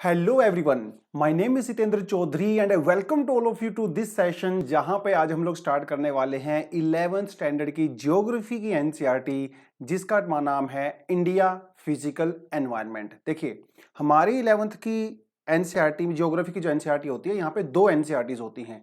Hello everyone, my name is Jitendra Chaudhary and I welcome to all of you to this session जहां पे आज हम लोग स्टार्ट करने वाले हैं 11th स्टैंडर्ड की ज्योग्राफी की एनसीईआरटी जिसका नाम है इंडिया फिजिकल एनवायरनमेंट। देखिए, हमारी 11th की एनसीईआरटी ज्योग्राफी की जो एनसीईआरटी होती है, यहाँ पे दो एनसीईआरटीज होती हैं।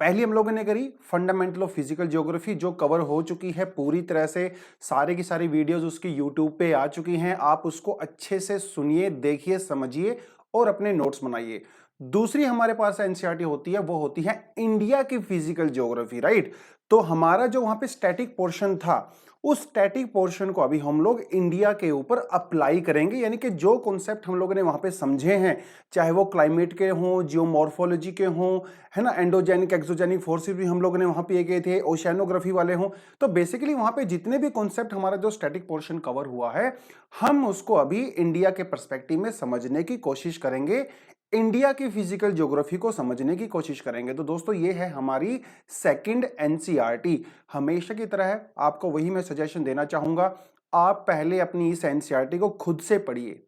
पहली हम लोगों ने करी फंडामेंटल ऑफ फिजिकल ज्योग्राफी, जो कवर हो चुकी है पूरी तरह से। सारी की सारी वीडियोस उसकी यूट्यूब पे आ चुकी हैं, आप उसको अच्छे से सुनिए, देखिए, समझिए और अपने नोट्स बनाइए। दूसरी हमारे पास एनसीईआरटी होती है, वो होती है इंडिया की फिजिकल ज्योग्राफी, राइट। तो हमारा जो वहां पे स्टैटिक पोर्शन था, उस स्टैटिक पोर्शन को अभी हम लोग इंडिया के ऊपर अप्लाई करेंगे, यानी कि जो कॉन्सेप्ट हम लोगों ने वहां पे समझे हैं, चाहे वो क्लाइमेट के हों, जियोमॉर्फोलॉजी के हों, है ना, एंडोजेनिक एक्सोजेनिक फोर्सेस भी हम लोगों ने वहां पे ये किए थे, ओशियानोग्राफी वाले हों। तो बेसिकली वहां पे जितने भी कॉन्सेप्ट हमारा जो स्टैटिक पोर्शन कवर हुआ है, हम उसको अभी इंडिया के पर्सपेक्टिव में समझने की कोशिश करेंगे, इंडिया की फिजिकल ज्योग्राफी को समझने की कोशिश करेंगे। तो दोस्तों, ये है हमारी सेकंड एनसीईआरटी। हमेशा की तरह है, आपको वही मैं सजेशन देना चाहूंगा, आप पहले अपनी इस एनसीईआरटी को खुद से पढ़िए।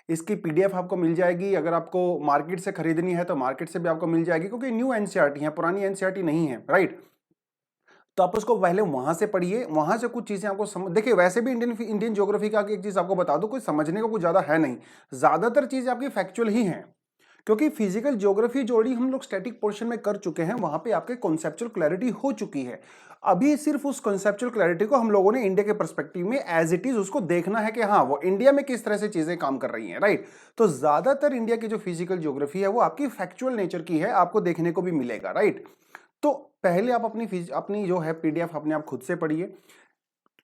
इसकी पीडीएफ आपको मिल जाएगी, अगर आपको मार्केट से खरीदनी है तो मार्केट से भी आपको मिल जाएगी, क्योंकि न्यू एनसीईआरटी है, पुरानी एनसीईआरटी नहीं है, राइट। तो आप उसको पहले वहां से पढ़िए, वहां से कुछ चीजें आपको समझ, देखिए वैसे भी इंडियन ज्योग्राफी का एक चीज आपको बता दूं, कोई समझने को कुछ ज्यादा है नहीं, ज्यादातर चीजें आपकी फैक्चुअल ही हैं। क्योंकि फिजिकल ज्योग्राफी जो ऑलरेडी हम लोग स्टैटिक पोर्शन में कर चुके हैं, वहां पे आपके कॉन्सेप्चुअल क्लैरिटी हो चुकी है। अभी सिर्फ उस कॉन्सेप्चुअल क्लैरिटी को हम लोगों ने इंडिया के पर्सपेक्टिव में एज इट इज उसको देखना है कि हाँ, वो इंडिया में किस तरह से चीजें काम कर रही हैं, राइट। तो ज्यादातर इंडिया की जो फिजिकल ज्योग्राफी है वो आपकी फैक्चुअल नेचर की है, आपको देखने को भी मिलेगा, राइट। तो पहले आप अपनी जो है पीडीएफ अपने आप खुद से पढ़िए।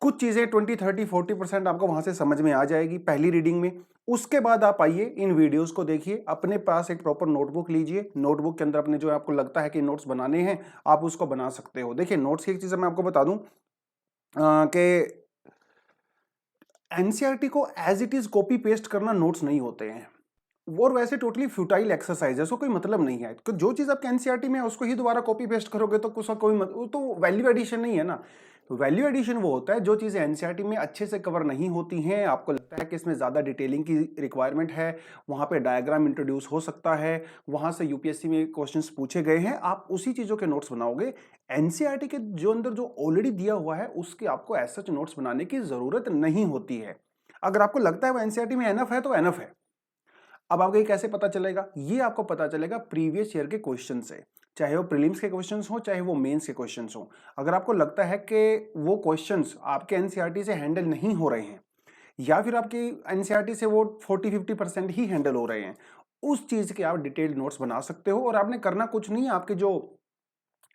कुछ चीजें 20, 30, 40% आपको वहां से समझ में आ जाएगी पहली रीडिंग में। उसके बाद आप आइए, इन वीडियोस को देखिए, अपने पास एक प्रॉपर नोटबुक लीजिए, नोटबुक के अंदर अपने जो आपको लगता है कि नोट्स बनाने हैं, आप उसको बना सकते हो। देखिए, नोट्स की एक चीज मैं आपको बता दूं कि एनसीईआरटी को as it is copy paste करना नोट्स नहीं होते हैं, और वैसे टोटली फ्यूटाइल एक्सरसाइज है, उसको कोई मतलब नहीं है। तो जो चीज आपके एनसीईआरटी में है उसको ही दोबारा कॉपी पेस्ट करोगे तो उसका कोई वो तो वैल्यू एडिशन नहीं है ना। तो वैल्यू एडिशन वो होता है जो चीजें एनसीईआरटी में अच्छे से कवर नहीं होती हैं, आपको लगता है कि इसमें ज्यादा डिटेलिंग की रिक्वायरमेंट है, वहां पे डायग्राम इंट्रोड्यूस हो सकता है, वहां से यूपीएससी में क्वेश्चंस पूछे गए हैं, आप उसी चीजों के नोट्स बनाओगे। एनसीईआरटी के जो अंदर जो ऑलरेडी दिया हुआ है उसके आपको ऐसा नोट्स बनाने की जरूरत नहीं होती है। अगर आपको लगता है वो एनसीईआरटी में एनफ है तो एनफ है। अब आपको ये कैसे पता चलेगा? ये आपको पता चलेगा प्रीवियस ईयर के क्वेश्चन से, चाहे वो प्रीलिम्स के क्वेश्चंस हो, चाहे वो मेंस के क्वेश्चंस हो। अगर आपको लगता है कि वो क्वेश्चंस आपके एनसीईआरटी से हैंडल नहीं हो रहे हैं, या फिर आपकी एनसीईआरटी से वो 40-50% ही हैंडल हो रहे हैं, उस चीज के आप डिटेल्ड नोट्स बना सकते हो। और आपने करना कुछ नहीं है, आपके जो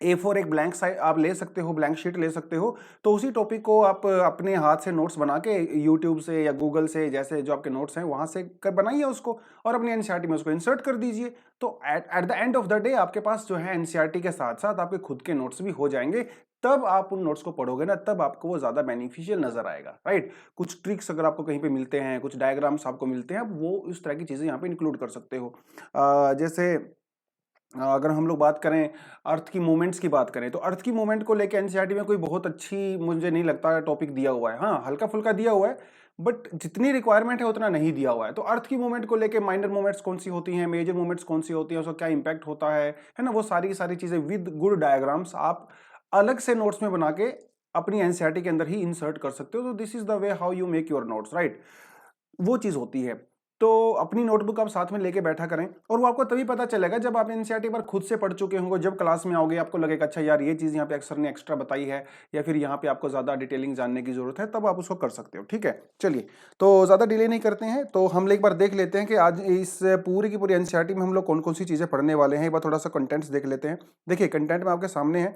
A4 एक ब्लैंक साइड आप ले सकते हो, ब्लैंक शीट ले सकते हो, तो उसी टॉपिक को आप अपने हाथ से नोट्स बना के यूट्यूब से या गूगल से, जैसे जो आपके नोट्स हैं वहां से कर बनाइए उसको, और अपनी एनसीईआरटी में उसको इंसर्ट कर दीजिए। तो at the end of the day आपके पास जो है एनसीईआरटी के साथ साथ आपके खुद के नोट्स भी हो जाएंगे। तब आप उन नोट्स को पढ़ोगे ना, तब आपको वो ज्यादा बेनिफिशियल नजर आएगा, राइट। कुछ ट्रिक्स अगर आपको कहीं पे मिलते हैं, कुछ डायग्राम्स आपको मिलते हैं, आप वो इस तरह की चीजें यहाँ पे इंक्लूड कर सकते हो। जैसे अगर हम लोग बात करें अर्थ की मूवमेंट्स की बात करें, तो अर्थ की मूवमेंट को लेकर एनसीईआरटी में कोई बहुत अच्छी मुझे नहीं लगता टॉपिक दिया हुआ है। हाँ, हल्का फुल्का दिया हुआ है, बट जितनी रिक्वायरमेंट है उतना नहीं दिया हुआ है। तो अर्थ की मूवमेंट को लेकर माइनर मूवमेंट्स कौन सी होती हैं, मेजर मूवमेंट्स कौन सी होती हैं, उसका क्या इंपैक्ट होता है ना, वो सारी की सारी चीजें विद गुड डायग्राम्स आप अलग से नोट्स में बना के अपनी एनसीईआरटी के अंदर ही इंसर्ट कर सकते हो। तो this is the way how you make your notes, right. वो चीज होती है। तो अपनी नोटबुक आप साथ में लेके बैठा करें, और वो आपको तभी पता चलेगा जब आप एनसीईआरटी पर खुद से पढ़ चुके होंगे। जब क्लास में आओगे आपको लगेगा अच्छा यार, ये चीज यहाँ पे अक्सर ने एक्स्ट्रा बताई है, या फिर यहाँ पे आपको ज्यादा डिटेलिंग जानने की जरूरत है, तब आप उसको कर सकते हो। ठीक है, चलिए, तो ज्यादा डिले नहीं करते हैं, तो हम एक बार देख लेते हैं कि आज इस पूरी की पूरी एनसीईआरटी में हम लोग कौन कौन सी चीजें पढ़ने वाले हैं। एक बार थोड़ा सा कंटेंट्स देख लेते हैं। देखिए, कंटेंट में आपके सामने है,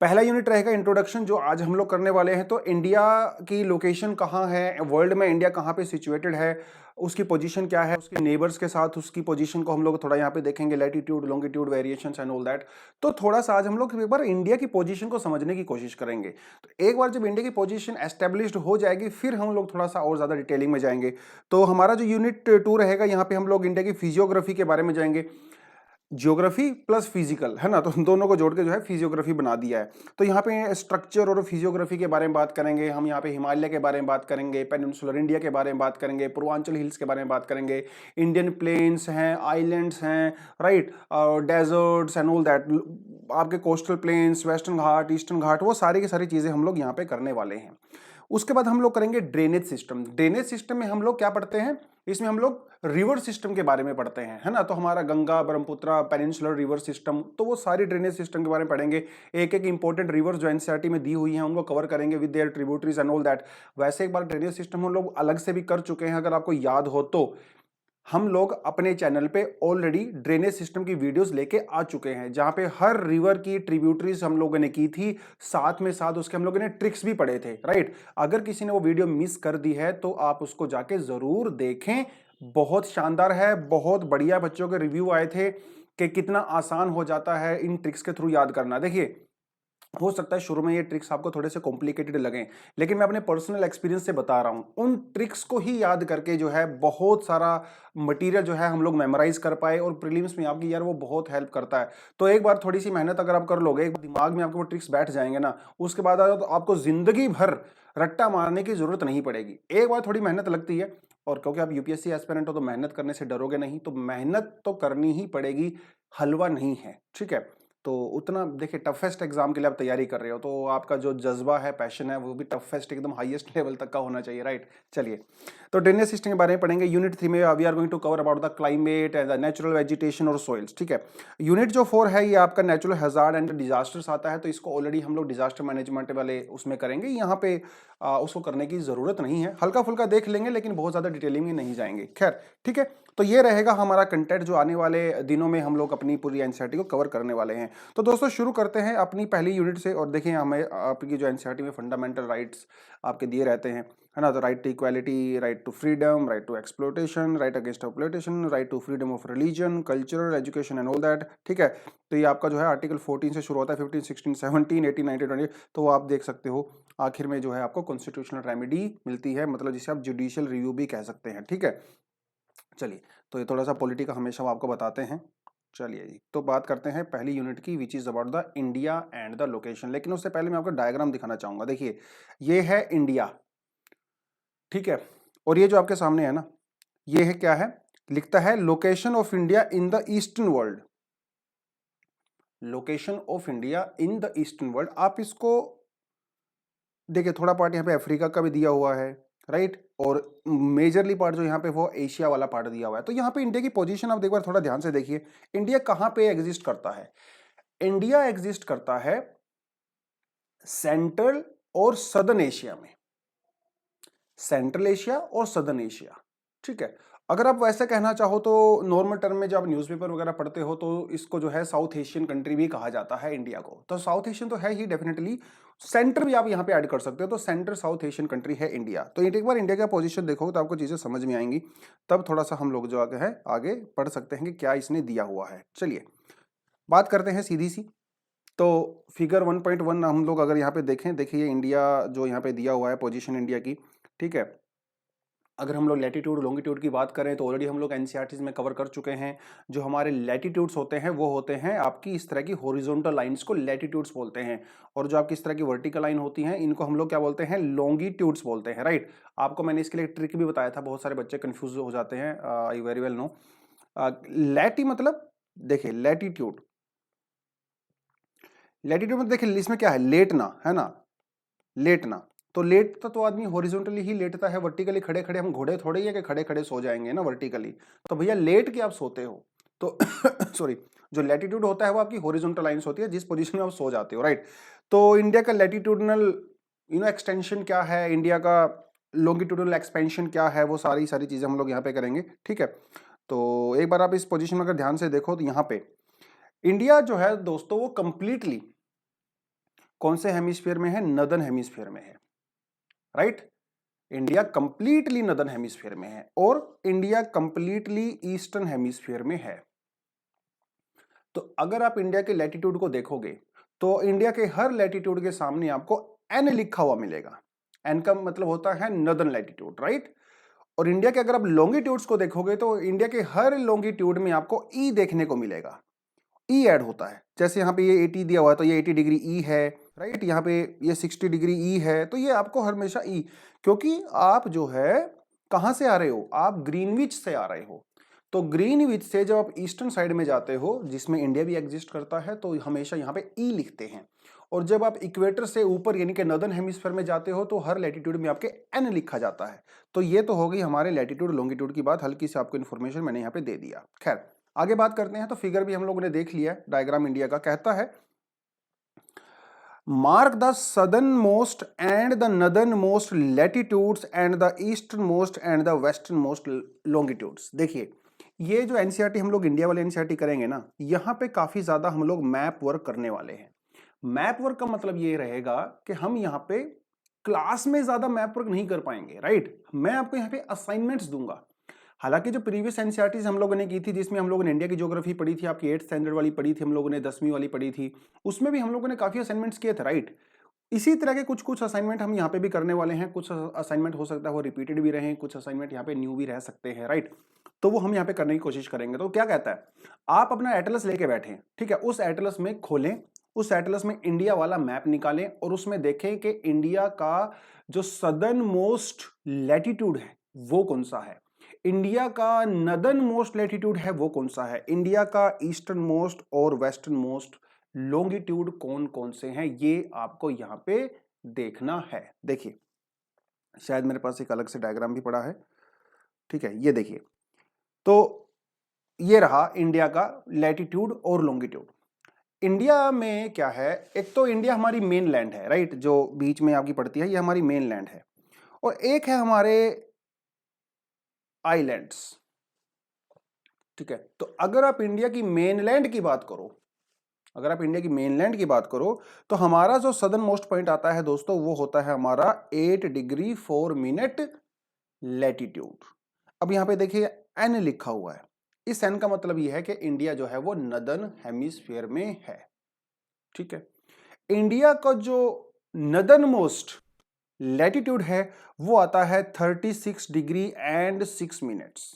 पहला यूनिट रहेगा इंट्रोडक्शन, जो आज हम लोग करने वाले हैं। तो इंडिया की लोकेशन कहाँ है, वर्ल्ड में इंडिया कहाँ पे सिचुएटेड है, उसकी पोजीशन क्या है, उसके नेबर्स के साथ उसकी पोजीशन को हम लोग थोड़ा यहाँ पे देखेंगे, latitude, longitude, variations and all that. तो थोड़ा सा आज हम लोग एक बार इंडिया की पोजीशन को समझने की कोशिश करेंगे। तो एक बार जब इंडिया की पोजीशन एस्टेब्लिश्ड हो जाएगी, फिर हम लोग थोड़ा सा और ज्यादा डिटेलिंग में जाएंगे। तो हमारा जो यूनिट 2 रहेगा, यहाँ पे हम लोग इंडिया की फिजियोग्राफी के बारे में जाएंगे। ज्योग्राफी प्लस फिजिकल है ना, तो दोनों को जोड़ के जो है फिजियोग्राफी बना दिया है। तो यहाँ पे स्ट्रक्चर और फिजियोग्राफी के बारे में बात करेंगे हम, यहाँ पे हिमालय के बारे में बात करेंगे, पेनिनसुलर इंडिया के बारे में बात करेंगे, पूर्वांचल हिल्स के बारे में बात करेंगे, इंडियन प्लेन्स हैं, आइलैंड्स हैं, right, deserts and all that, आपके coastal plains, western Ghat, eastern Ghat, वो सारी की सारी चीजें हम लोग यहाँ पे करने वाले हैं। उसके बाद हम लोग करेंगे ड्रेनेज सिस्टम। ड्रेनेज सिस्टम में हम लोग क्या पढ़ते हैं, इसमें हम लोग रिवर सिस्टम के बारे में पढ़ते हैं, है ना, तो हमारा Ganga, Brahmaputra, peninsular river system, तो वो सारी ड्रेनेज सिस्टम के बारे में पढ़ेंगे। एक एक इंपॉर्टेंट रिवर जो एनसीईआरटी में दी हुई हैं उनको कवर करेंगे with their tributaries and all that. वैसे एक बार ड्रेनेज सिस्टम हम लोग अलग से भी कर चुके हैं, अगर आपको याद हो तो हम लोग अपने चैनल पे ऑलरेडी ड्रेनेज सिस्टम की वीडियोस लेके आ चुके हैं, जहां पे हर रिवर की ट्रिब्यूटरीज हम लोगों ने की थी, साथ में साथ उसके हम लोगों ने ट्रिक्स भी पढ़े थे, राइट। अगर किसी ने वो वीडियो मिस कर दी है तो आप उसको जाके जरूर देखें, बहुत शानदार है, बहुत बढ़िया। बच्चों के रिव्यू आए थे कि कितना आसान हो जाता है इन ट्रिक्स के थ्रू याद करना। देखिए, हो सकता है शुरू में ये ट्रिक्स आपको थोड़े से कॉम्प्लिकेटेड लगें, लेकिन मैं अपने पर्सनल एक्सपीरियंस से बता रहा हूं, उन ट्रिक्स को ही याद करके जो है बहुत सारा मटेरियल जो है हम लोग मेमोराइज कर पाए, और प्रीलिम्स में आपकी यार वो बहुत हेल्प करता है। तो एक बार थोड़ी सी मेहनत अगर आप कर लोगे, एक बार दिमाग में आपके वो ट्रिक्स बैठ जाएंगे ना, उसके बाद तो आपको जिंदगी भर रट्टा मारने की जरूरत नहीं पड़ेगी। एक बार थोड़ी मेहनत लगती है, और क्योंकि आप यूपीएससी एस्पिरेंट हो तो मेहनत करने से डरोगे नहीं, तो मेहनत तो करनी ही पड़ेगी, हलवा नहीं है, ठीक है। तो उतना देखिए, टफेस्ट एग्जाम के लिए आप तैयारी कर रहे हो तो आपका जो जज्बा है, पैशन है, वो भी टफेस्ट एकदम हाईएस्ट लेवल तक का होना चाहिए, राइट। चलिए, तो ड्रेनेज सिस्टम के बारे में पढ़ेंगे। यूनिट 3 में we are going to cover about the climate and the natural vegetation और सोइल्स, ठीक है। यूनिट जो 4 है ये आपका नेचुरल हैजार्ड एंड डिजास्टर्स आता है, तो इसको ऑलरेडी हम लोग डिजास्टर मैनेजमेंट वाले उसमें करेंगे, यहाँ पे उसको करने की जरूरत नहीं है, हल्का फुल्का देख लेंगे, लेकिन बहुत ज्यादा डिटेलिंग में नहीं जाएंगे। खैर, ठीक है, तो ये रहेगा हमारा कंटेंट जो आने वाले दिनों में हम लोग अपनी पूरी एनसीईआरटी को कवर करने वाले हैं। तो दोस्तों शुरू करते हैं अपनी पहली यूनिट से, और देखिए हमें आपकी जो एनसीईआरटी में फंडामेंटल राइट्स आपके दिए रहते हैं, है ना, तो right to equality, right to freedom, right to exploitation, right against exploitation, right to freedom of religion, culture, education and all that, ठीक है। तो ये आपका जो है आर्टिकल 14 से शुरू होता है, 15, 16, 17, 18, 19, 20, तो आप देख सकते हो आखिर में जो है आपको कॉन्स्टिट्यूशनल रेमेडी मिलती है, मतलब जिसे आप जुडिशियल रिव्यू भी कह सकते हैं, ठीक है। चलिए, तो ये थोड़ा सा पॉलिटी का हमेशा आपको बताते हैं। चलिए जी, तो बात करते हैं पहली यूनिट की, which is about the India and the location. लेकिन उससे पहले मैं आपको डायग्राम दिखाना चाहूंगा। देखिए, ये है इंडिया, ठीक है, और ये जो आपके सामने है ना, ये है क्या है, लिखता है location of India in the eastern world, location of India in the eastern world. आप इसको देखिए, थोड़ा पार्ट यहाँ पे अफ्रीका का भी दिया हुआ है, राइट, और मेजरली पार्ट जो यहाँ पे वो एशिया वाला पार्ट दिया हुआ है। तो यहाँ पे इंडिया की पोजीशन आप एक बार थोड़ा ध्यान से देखिए, इंडिया कहाँ पे एग्जिस्ट करता है। इंडिया एग्जिस्ट करता है सेंट्रल और सदर्न एशिया में, सेंट्रल एशिया और सदर्न एशिया, ठीक है। अगर आप वैसे कहना चाहो तो नॉर्मल टर्म में जब आप न्यूज़पेपर वगैरह पढ़ते हो तो इसको जो है साउथ एशियन कंट्री भी कहा जाता है इंडिया को, तो साउथ एशियन तो है ही डेफिनेटली, सेंटर भी आप यहाँ पे ऐड कर सकते हो, तो सेंटर साउथ एशियन कंट्री है इंडिया। तो एक बार इंडिया का पोजीशन देखोगे तो आपको चीजें समझ में आएंगी, तब थोड़ा सा हम लोग जो आगे है आगे पढ़ सकते हैं कि क्या इसने दिया हुआ है। चलिए, बात करते हैं सीधी सी। तो फिगर 1.1 हम लोग अगर यहाँ पे देखें, देखिए इंडिया जो यहाँ पे दिया हुआ है पोजीशन इंडिया की, ठीक है। अगर हम लोग लैटिट्यूड लॉन्गिट्यूड की बात करें तो ऑलरेडी हम लोग एनसीईआरटी में कवर कर चुके हैं। जो हमारे लैटिट्यूड्स होते हैं वो होते हैं आपकी इस तरह की हॉरिजॉन्टल लाइंस को लैटिट्यूड्स बोलते हैं, और जो आपकी इस तरह की वर्टिकल लाइन होती हैं इनको हम लोग क्या बोलते हैं, लॉन्गिट्यूड्स बोलते हैं, राइट। आपको मैंने इसके लिए ट्रिक भी बताया था, बहुत सारे बच्चे कंफ्यूज हो जाते हैं, आई वेरी वेल नो। लैटी मतलब देखिए लैटिट्यूड, लैटिट्यूड मतलब देखिए इसमें क्या है, लेटना है ना, लेटना। तो लेटता तो आदमी हॉरिजॉन्टली ही लेटता है, वर्टिकली खड़े खड़े हम घोड़े थोड़े ही है कि खड़े खड़े सो जाएंगे ना वर्टिकली, तो भैया लेट के आप सोते हो, तो सॉरी, जो लैटिट्यूड होता है वो आपकी हॉरिजॉन्टल लाइंस होती है जिस पोजीशन में आप सो जाते हो, राइट। तो इंडिया का लैटिट्यूडनल एक्सटेंशन क्या है, इंडिया का लॉन्गिट्यूडनल एक्सपेंशन क्या है, वो सारी सारी चीजें हम लोग यहाँ पे करेंगे, ठीक है। तो एक बार आप इस पोजीशन में अगर ध्यान से देखो तो यहाँ पे इंडिया जो है दोस्तों वो कंप्लीटली कौन से हेमिस्फीयर में है, नदर्न हेमिस्फीयर में है, right. India completely northern hemisphere में है और इंडिया कंप्लीटली ईस्टर्न हेमिस्फीयर में है। तो अगर आप इंडिया के लैटिट्यूड को देखोगे तो इंडिया के हर लैटिट्यूड के सामने आपको एन लिखा हुआ मिलेगा, एन का मतलब होता है नदर्न लैटिट्यूड, राइट। और इंडिया के अगर आप लॉन्गिट्यूड्स को देखोगे तो इंडिया के हर लॉन्गिट्यूड में आपको ई देखने को मिलेगा, ई ऐड होता है। जैसे यहाँ पे ये 80 दिया हुआ है तो ये 80 डिग्री ई है, राइट। यहाँ पे ये 60 डिग्री ई है, तो ये आपको हमेशा ई, क्योंकि आप जो है कहाँ से आ रहे हो, आप ग्रीनविच से आ रहे हो। तो ग्रीनविच से जब आप ईस्टर्न साइड में जाते हो, जिसमें इंडिया भी एग्जिस्ट करता है, तो हमेशा यहाँ पे ई लिखते हैं। और जब आप इक्वेटर से ऊपर यानी कि नॉर्दर्न हेमिस्फीयर में जाते हो, तो हर लैटिट्यूड में आपके एन लिखा जाता है। तो ये तो हो गई हमारे लैटिट्यूड लॉन्गिट्यूड की बात, हल्की सी आपको इन्फॉर्मेशन मैंने यहाँ पे दे दिया। खैर आगे बात करते हैं। तो फिगर भी हम लोगों ने देख लिया, डायग्राम इंडिया का कहता है mark the southern most and the northern most latitudes and the eastern most and the western most longitudes. देखिए ये जो एनसीईआरटी हम लोग इंडिया वाले एनसीईआरटी करेंगे ना, यहाँ पे काफी ज्यादा हम लोग मैप वर्क करने वाले हैं। मैप वर्क का मतलब ये रहेगा कि हम यहाँ पे क्लास में ज्यादा मैप वर्क नहीं कर पाएंगे, राइट। मैं आपको यहाँ पे असाइनमेंट्स दूंगा। हालांकि जो प्रीवियस एनसीईआरटीज हम लोगों ने की थी, जिसमें हम लोगों ने इंडिया की ज्योग्राफी पढ़ी थी, आपकी 8th स्टैंडर्ड वाली पढ़ी थी, हम लोगों ने 10वीं वाली पढ़ी थी, उसमें भी हम लोगों ने काफी असाइनमेंट्स किए थे, राइट। इसी तरह के कुछ कुछ असाइनमेंट हम यहाँ पे भी करने वाले हैं। कुछ असाइनमेंट हो सकता है वो रिपीटेड भी रहे, कुछ असाइनमेंट यहाँ पे न्यू भी रह सकते हैं, राइट। तो वो हम यहाँ पे करने की कोशिश करेंगे। तो क्या कहता है, आप अपना एटलस लेके बैठे, ठीक है, उस एटलस में खोलें, उस एटलस में इंडिया वाला मैप निकालें और उसमें देखें कि इंडिया का जो सदर्न मोस्ट लैटिट्यूड है वो कौन सा है, इंडिया का नॉर्दर्न मोस्ट लैटिट्यूड है वो कौन सा है, इंडिया का ईस्टर्न मोस्ट और वेस्टर्न मोस्ट लॉन्गिट्यूड कौन कौन से हैं, ये आपको यहां पे देखना है। देखिए शायद मेरे पास एक अलग से डायग्राम भी पड़ा है, ठीक है, ये देखिए। तो ये रहा इंडिया का लैटिट्यूड और लॉन्गिट्यूड। इंडिया में क्या है, एक तो इंडिया हमारी मेन लैंड है, राइट, जो बीच में आपकी पड़ती है, ये हमारी मेन लैंड है। और एक है हमारे आइलैंड्स, ठीक है। तो अगर आप इंडिया की मेनलैंड की बात करो, अगर आप इंडिया की मेनलैंड की बात करो, तो हमारा जो सदर्न मोस्ट पॉइंट आता है दोस्तों, वो होता है हमारा 8 डिग्री 4 मिनट लैटिट्यूड। अब यहां पे देखिए एन लिखा हुआ है, इस एन का मतलब यह है कि इंडिया जो है वो नॉर्दर्न हेमिस्फीयर में है, ठीक है। इंडिया का जो नॉर्दर्न मोस्ट लैटिट्यूड है वो आता है 36 डिग्री एंड 6 मिनट्स,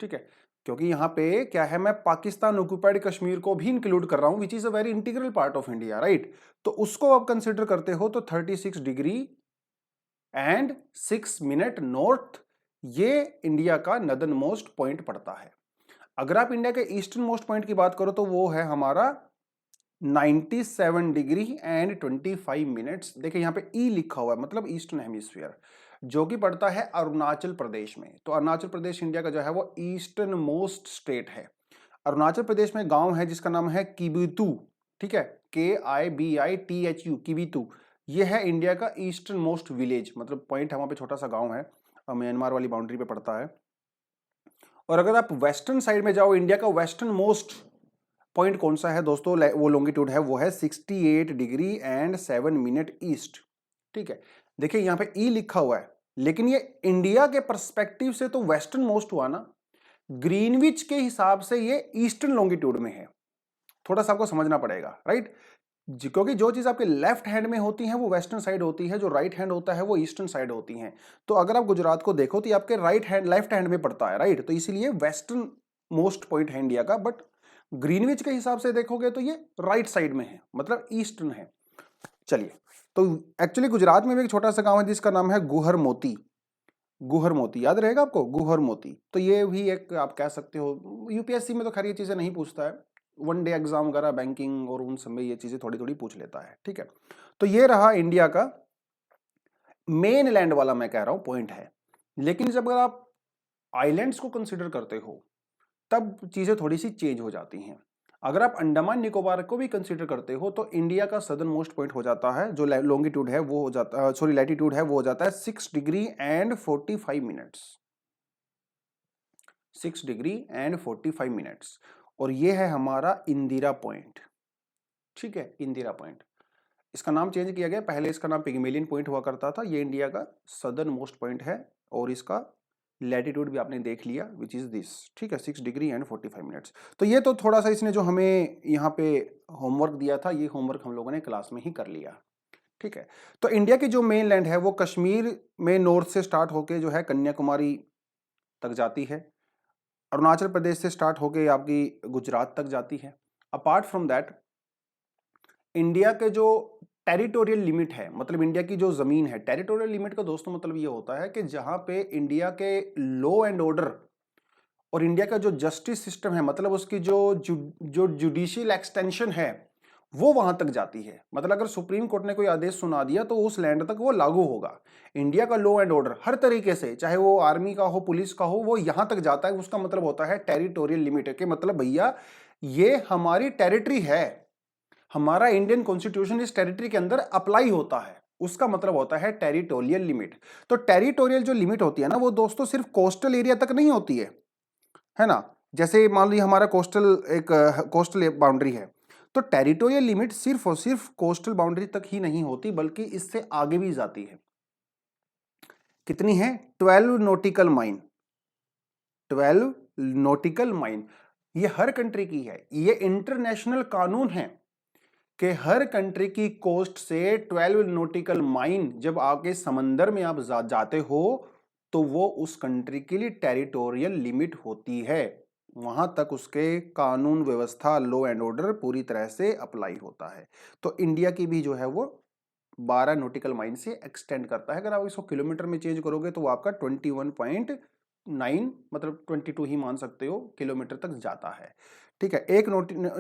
ठीक है। क्योंकि यहां पे क्या है, मैं पाकिस्तान ऑक्युपाइड कश्मीर को भी इंक्लूड कर रहा हूं, which is a very integral part of India, right. तो उसको आप कंसिडर करते हो तो 36 डिग्री एंड 6 मिनट नॉर्थ, ये इंडिया का नॉर्दर्न मोस्ट पॉइंट पड़ता है। अगर आप इंडिया के ईस्टर्न मोस्ट पॉइंट की बात करो तो वो है हमारा 97 डिग्री एंड 25 मिनट्स। देखिए यहाँ पे ई लिखा हुआ है, मतलब ईस्टर्न हेमिस्फीयर, जो कि पड़ता है अरुणाचल प्रदेश में। तो अरुणाचल प्रदेश इंडिया का जो है वो ईस्टर्न मोस्ट स्टेट है। अरुणाचल प्रदेश में गांव है जिसका नाम है किबितू, ठीक है, KIBITHU, किबितू। ये है इंडिया का ईस्टर्न मोस्ट विलेज, मतलब पॉइंट है, वहां पे छोटा सा गांव है, म्यांमार वाली बाउंड्री पे पड़ता है। और अगर आप वेस्टर्न साइड में जाओ, इंडिया का वेस्टर्न मोस्ट पॉइंट कौन सा है दोस्तों, वो लॉन्गिट्यूड है, वो है 68 डिग्री एंड 7 मिनट ईस्ट, ठीक है। देखिए यहाँ पे ई लिखा हुआ है, लेकिन ये इंडिया के पर्सपेक्टिव से तो वेस्टर्न मोस्ट हुआ ना, ग्रीनविच के हिसाब से ये ईस्टर्न लॉन्गिट्यूड में है। थोड़ा सा आपको समझना पड़ेगा, राइट, क्योंकि जो चीज आपके लेफ्ट हैंड में होती है वो वेस्टर्न साइड होती है, जो राइट हैंड होता है वो ईस्टर्न साइड होती है। तो अगर आप गुजरात को देखो तो ये आपके राइट हैंड लेफ्ट हैंड में पड़ता है, राइट। तो इसीलिए वेस्टर्न मोस्ट पॉइंट है इंडिया का, बट ग्रीनविच के हिसाब से देखोगे तो ये राइट साइड में है, मतलब ईस्टर्न है। चलिए, तो एक्चुअली गुजरात में भी एक छोटा सा गांव है जिसका नाम है गुहर मोती। गुहर मोती याद रहेगा आपको, गुहर मोती। तो ये भी एक आप कह सकते हो, यूपीएससी में तो खैर ये चीजें नहीं पूछता है, वन डे एग्जाम वगैरह बैंकिंग और उन सब में ये चीजें थोड़ी थोड़ी पूछ लेता है, ठीक है। तो ये रहा इंडिया का मेन लैंड वाला, मैं कह रहा हूं, पॉइंट है। लेकिन जब अगर आप आइलैंड्स को कंसिडर करते हो तब चीजें थोड़ी सी चेंज हो जाती हैं। अगर आप अंडमान निकोबार को भी कंसीडर करते हो तो इंडिया का सदर्न मोस्ट पॉइंट हो जाता है, जो लॉन्गिट्यूड है वो हो जाता है, सॉरी लैटिट्यूड है वो हो जाता है 6 degree and 45 minutes, 6 degree and 45 minutes. और ये है हमारा इंदिरा पॉइंट, ठीक है, इंदिरा पॉइंट। इसका नाम चेंज किया गया, पहले इसका नाम पिग्मेलियन पॉइंट हुआ करता था। ये इंडिया का सदर्न मोस्ट पॉइंट है और इसका लैटिट्यूड भी आपने देख लिया, विच इज दिस, ठीक है, 6 डिग्री एंड 45 मिनट्स। तो ये तो थोड़ा सा इसने जो हमें यहाँ पे होमवर्क दिया था, ये होमवर्क हम लोगों ने क्लास में ही कर लिया, ठीक है। तो इंडिया की जो मेन लैंड है वो कश्मीर में नॉर्थ से स्टार्ट होके जो है कन्याकुमारी तक जाती है, अरुणाचल प्रदेश से स्टार्ट होके आपकी गुजरात तक जाती है, अपार्ट फ्रॉम दैट इंडिया के जो टेरिटोरियल लिमिट है, मतलब इंडिया की जो जमीन है, टेरिटोरियल लिमिट का दोस्तों मतलब ये होता है कि जहां पे इंडिया के लॉ एंड ऑर्डर और इंडिया का जो जस्टिस सिस्टम है, मतलब उसकी जो जुडिशियल एक्सटेंशन है वो वहां तक जाती है। मतलब अगर सुप्रीम कोर्ट ने कोई आदेश सुना दिया तो उस लैंड तक वो लागू होगा। इंडिया का लॉ एंड ऑर्डर हर तरीके से, चाहे वो आर्मी का हो, पुलिस का हो, वो यहां तक जाता है। उसका मतलब होता है टेरिटोरियल लिमिट के मतलब भैया ये हमारी टेरिटरी है, हमारा इंडियन कॉन्स्टिट्यूशन इस टेरिटरी के अंदर अप्लाई होता है, उसका मतलब होता है टेरिटोरियल लिमिट। तो टेरिटोरियल जो लिमिट होती है ना वो दोस्तों सिर्फ कोस्टल एरिया तक नहीं होती है ना। जैसे मान लीजिए हमारा कोस्टल बाउंड्री है, तो टेरिटोरियल लिमिट सिर्फ और सिर्फ कोस्टल बाउंड्री तक ही नहीं होती बल्कि इससे आगे भी जाती है। कितनी है? 12 नॉटिकल माइल। 12 नॉटिकल माइल ये हर कंट्री की है। ये इंटरनेशनल कानून है कि हर कंट्री की कोस्ट से 12 नॉटिकल माइल जब आगे समंदर में आप जाते हो तो वो उस कंट्री के लिए टेरिटोरियल लिमिट होती है। वहां तक उसके कानून व्यवस्था, लॉ एंड ऑर्डर पूरी तरह से अप्लाई होता है। तो इंडिया की भी जो है वो 12 नॉटिकल माइल से एक्सटेंड करता है। अगर आप इसको किलोमीटर में चेंज करोगे तो वो आपका 21.9 मतलब 22 ही मान सकते हो किलोमीटर तक जाता है। ठीक है, एक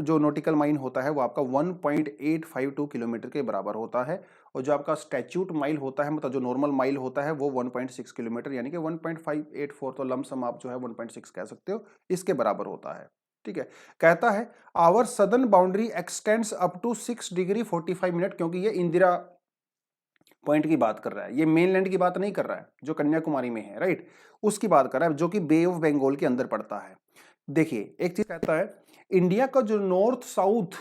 जो नॉटिकल माइल होता है वो आपका 1.852 किलोमीटर के बराबर होता है, और जो आपका स्टैच्यूट माइल होता है, मतलब जो नॉर्मल माइल होता है वो 1.6 किलोमीटर, यानी कि 1.584, तो लमसम आप जो है 1.6 कह सकते हो, इसके बराबर होता है। ठीक है, कहता है our southern boundary extends up to 6 degree 45 minute, क्योंकि ये इंदिरा पॉइंट की बात कर रहा है, ये मेनलैंड की बात नहीं कर रहा है जो कन्याकुमारी में है, राइट, उसकी बात कर रहा है जो कि बे ऑफ बंगाल के अंदर पड़ता है। देखिए एक चीज कहता है, इंडिया का जो नॉर्थ साउथ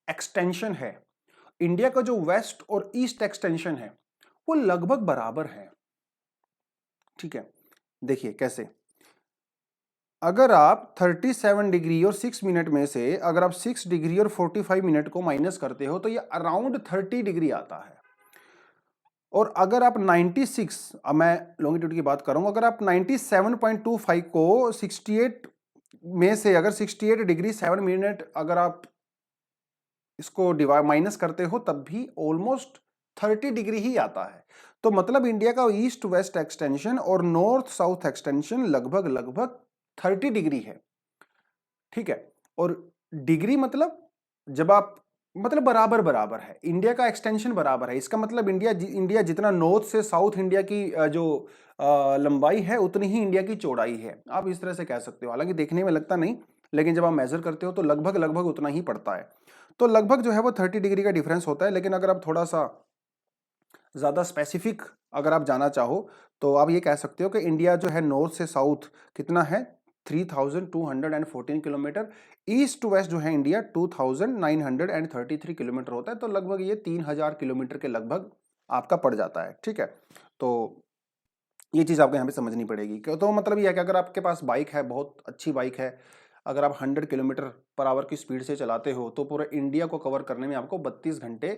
एक्सटेंशन है, इंडिया का जो वेस्ट और ईस्ट एक्सटेंशन है वो लगभग बराबर है। ठीक है, देखिए कैसे, अगर आप 37 डिग्री और 6 मिनट में से अगर आप 6 डिग्री और 45 मिनट को माइनस करते हो तो ये अराउंड 30 डिग्री आता है। और अगर आप 96, अब मैं लॉन्गिट्यूड की बात कर रहा हूं, अगर आप 97.25 को 68 में से अगर 68 डिग्री 7 मिनट अगर आप इसको डिवाइड माइनस करते हो तब भी ऑलमोस्ट 30 डिग्री ही आता है। तो मतलब इंडिया का ईस्ट वेस्ट एक्सटेंशन और नॉर्थ साउथ एक्सटेंशन लगभग लगभग 30 डिग्री है। ठीक है, और डिग्री मतलब जब आप मतलब बराबर बराबर है, इंडिया का एक्सटेंशन बराबर है, इसका मतलब इंडिया जितना नॉर्थ से साउथ इंडिया की जो लंबाई है उतनी ही इंडिया की चौड़ाई है, आप इस तरह से कह सकते हो। हालांकि देखने में लगता नहीं, लेकिन जब आप मेजर करते हो तो लगभग लगभग उतना ही पड़ता है। तो लगभग जो है वो 30 डिग्री का डिफरेंस होता है। लेकिन अगर आप थोड़ा सा ज्यादा स्पेसिफिक अगर आप जाना चाहो तो आप ये कह सकते हो कि इंडिया जो है नॉर्थ से साउथ कितना है, 3214 किलोमीटर, ईस्ट टू वेस्ट जो है इंडिया 2933 किलोमीटर होता है। तो लगभग ये 3000 किलोमीटर के लगभग आपका पड़ जाता है। ठीक है, तो ये चीज आपको यहाँ पे समझनी पड़ेगी। तो मतलब ये है कि अगर आपके पास बाइक है, बहुत अच्छी बाइक है, अगर आप 100 किलोमीटर पर आवर की स्पीड से चलाते हो तो पूरे इंडिया को कवर करने में आपको 32 घंटे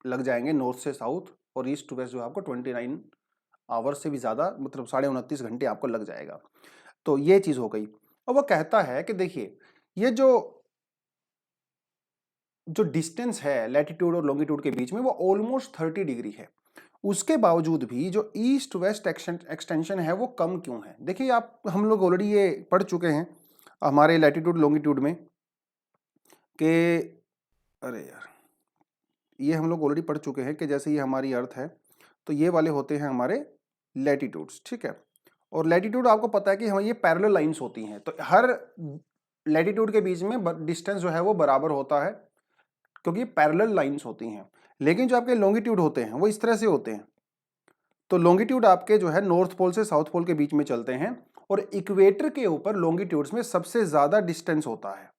लग जाएंगे नॉर्थ से साउथ, और ईस्ट टू वेस्ट जो है आपको 29 आवर्स से भी ज़्यादा, मतलब 29.5 घंटे आपको लग जाएगा। तो ये चीज़ हो गई। और वो कहता है कि देखिए ये जो डिस्टेंस है लैटिट्यूड और लॉन्गिट्यूड के बीच में वो ऑलमोस्ट 30 डिग्री है, उसके बावजूद भी जो ईस्ट वेस्ट एक्सटेंशन है वो कम क्यों है। देखिए आप, हम लोग ऑलरेडी ये पढ़ चुके हैं हमारे लैटिट्यूड लॉन्गिट्यूड में कि, अरे यार, ये हम लोग ऑलरेडी पढ़ चुके हैं कि जैसे ये हमारी अर्थ है तो ये वाले होते हैं हमारे लैटिट्यूड्स। ठीक है, और लैटिट्यूड आपको पता है कि हम ये पैरेलल लाइंस होती हैं, तो हर लैटिट्यूड के बीच में डिस्टेंस जो है वो बराबर होता है क्योंकि पैरेलल लाइंस होती हैं। लेकिन जो आपके लॉन्गिट्यूड होते हैं वो इस तरह से होते हैं। तो लॉन्गिट्यूड आपके जो है नॉर्थ पोल से साउथ पोल के बीच में चलते हैं, और इक्वेटर के ऊपर लॉन्गिट्यूड्स में सबसे ज्यादा डिस्टेंस होता है।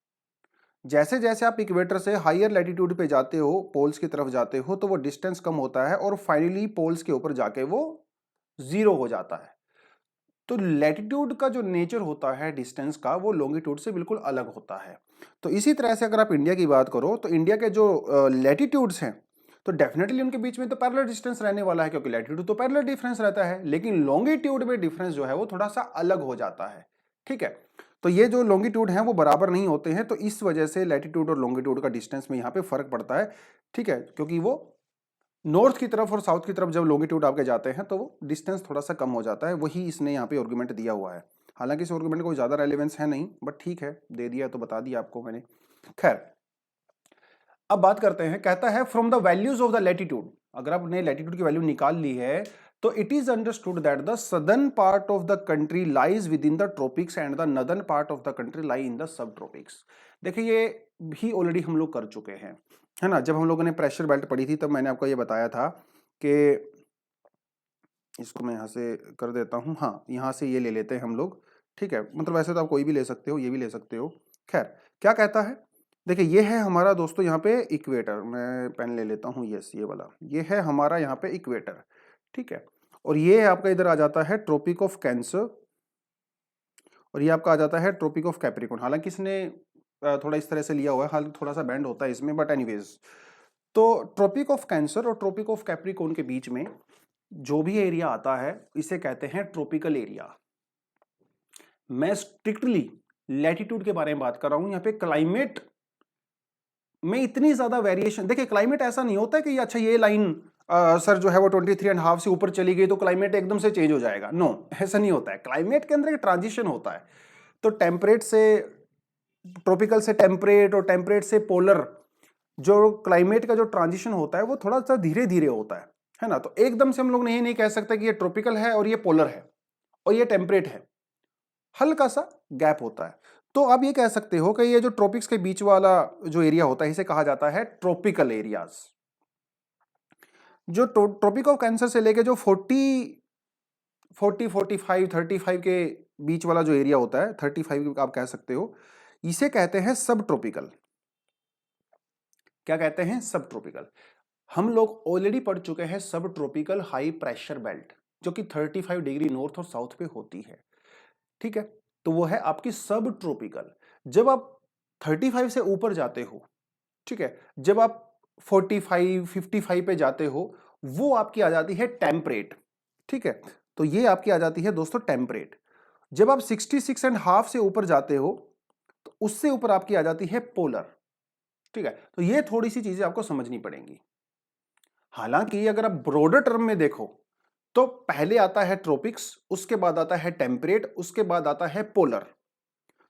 जैसे जैसे आप इक्वेटर से हायर लैटिट्यूड पे जाते हो, पोल्स की तरफ जाते हो, तो वो डिस्टेंस कम होता है और फाइनली पोल्स के ऊपर जाके वो जीरो हो जाता है। तो लैटिट्यूड का जो नेचर होता है डिस्टेंस का वो लॉन्गिट्यूड से बिल्कुल अलग होता है। तो इसी तरह से अगर आप इंडिया की बात करो तो इंडिया के जो लैटिट्यूड्स हैं तो डेफिनेटली उनके बीच में तो पैरेलल डिस्टेंस रहने वाला है, क्योंकि लैटिट्यूड तो पैरेलल डिफरेंस रहता है, लेकिन लॉन्गिट्यूड में डिफरेंस जो है वो थोड़ा सा अलग हो जाता है। ठीक है, तो ये जो लॉन्गिट्यूड हैं वो बराबर नहीं होते हैं, तो इस वजह से लैटिट्यूड और लॉन्गिट्यूड का डिस्टेंस में यहाँ पे फर्क पड़ता है, ठीक है, क्योंकि वो नॉर्थ की तरफ और साउथ की तरफ जब लॉन्गिट्यूड आपके जाते हैं तो वो डिस्टेंस थोड़ा सा कम हो जाता है। वही इसने यहाँ पे आर्गुमेंट दिया हुआ है। हालांकि इस आर्गुमेंट कोई ज़्यादा रेलेवेंस है नहीं, बट ठीक है, दे दिया तो बता दिया आपको मैंने। खैर, अब बात करते हैं। कहता है from the values of the latitude, अगर आपने लैटिट्यूड की वैल्यू निकाल ली है तो it is understood that the southern part of the country lies with in the tropics and the northern part of the country lie in the sub tropics. देखिए ये भी already हम लोग कर चुके हैं, है ना। जब हम लोगों ने प्रेशर बेल्ट पढ़ी थी तब मैंने आपको ये बताया था कि इसको मैं यहाँ से कर देता हूँ, हाँ यहाँ से ये ले लेते हैं हम लोग, ठीक है। मतलब वैसे तो आप कोई भी ले सकते हो, ये भी ले सकते हो। खैर, क्या कहता है, देखिए ये है हमारा दोस्तों यहाँ पे इक्वेटर, मैं पेन ले लेता हूँ, यस ये वाला, ये है हमारा यहाँ पे इक्वेटर, ठीक है। और ये आपका इधर आ जाता है ट्रॉपिक ऑफ कैंसर, और ये आपका आ जाता है ट्रॉपिक ऑफ कैप्रिकॉर्न। हालांकि इसने थोड़ा इस तरह से लिया हुआ है, हालांकि थोड़ा सा बैंड होता है इसमें, बट एनीवेज। तो ट्रॉपिक ऑफ कैंसर और ट्रॉपिक ऑफ कैप्रिकॉर्न के बीच में जो भी एरिया आता है इसे कहते हैं ट्रॉपिकल एरिया। मैं स्ट्रिक्टली लैटिट्यूड के बारे में बात कर रहा हूं। यहाँ पे क्लाइमेट में इतनी ज्यादा वेरिएशन, देखिए क्लाइमेट ऐसा नहीं होता है कि अच्छा ये लाइन सर जो है वो 23.5 से ऊपर चली गई तो क्लाइमेट एकदम से चेंज हो जाएगा। नो, ऐसा नहीं होता है। क्लाइमेट के अंदर एक ट्रांजिशन होता है। तो टेम्परेट से ट्रॉपिकल से टेम्परेट और टेम्परेट से पोलर, जो क्लाइमेट का जो ट्रांजिशन होता है वो थोड़ा सा धीरे धीरे होता है ना। तो एकदम से हम लोग नहीं कह सकते कि ये ट्रॉपिकल है और ये पोलर है और ये टेम्परेट है, हल्का सा गैप होता है। तो आप ये कह सकते हो कि ये जो ट्रॉपिक्स के बीच वाला जो एरिया होता है इसे कहा जाता है ट्रॉपिकल एरियाज। जो ट्रॉपिक ऑफ कैंसर से लेके जो 40, 45, 35 के बीच वाला जो एरिया होता है, 35 आप कह सकते हो, इसे कहते हैं सब ट्रॉपिकल। क्या कहते हैं? सब ट्रॉपिकल। हम लोग ऑलरेडी पढ़ चुके हैं सब ट्रॉपिकल हाई प्रेशर बेल्ट, जो कि 35 डिग्री नॉर्थ और साउथ पे होती है, ठीक है। तो वो है आपकी सब ट्रॉपिकल। जब आप 35 से ऊपर जाते हो, ठीक है, जब आप 45, 55 पे जाते हो, वो आपकी आ जाती है टेम्परेट, ठीक है। तो ये आपकी आ जाती है दोस्तों टेम्परेट। जब आप 66.5 से ऊपर जाते हो तो उससे ऊपर आपकी आ जाती है पोलर, ठीक है। तो ये थोड़ी सी चीजें आपको समझनी पड़ेंगी। हालांकि अगर आप ब्रॉडर टर्म में देखो तो पहले आता है ट्रॉपिक्स, उसके बाद आता है टेम्परेट, उसके बाद आता है पोलर।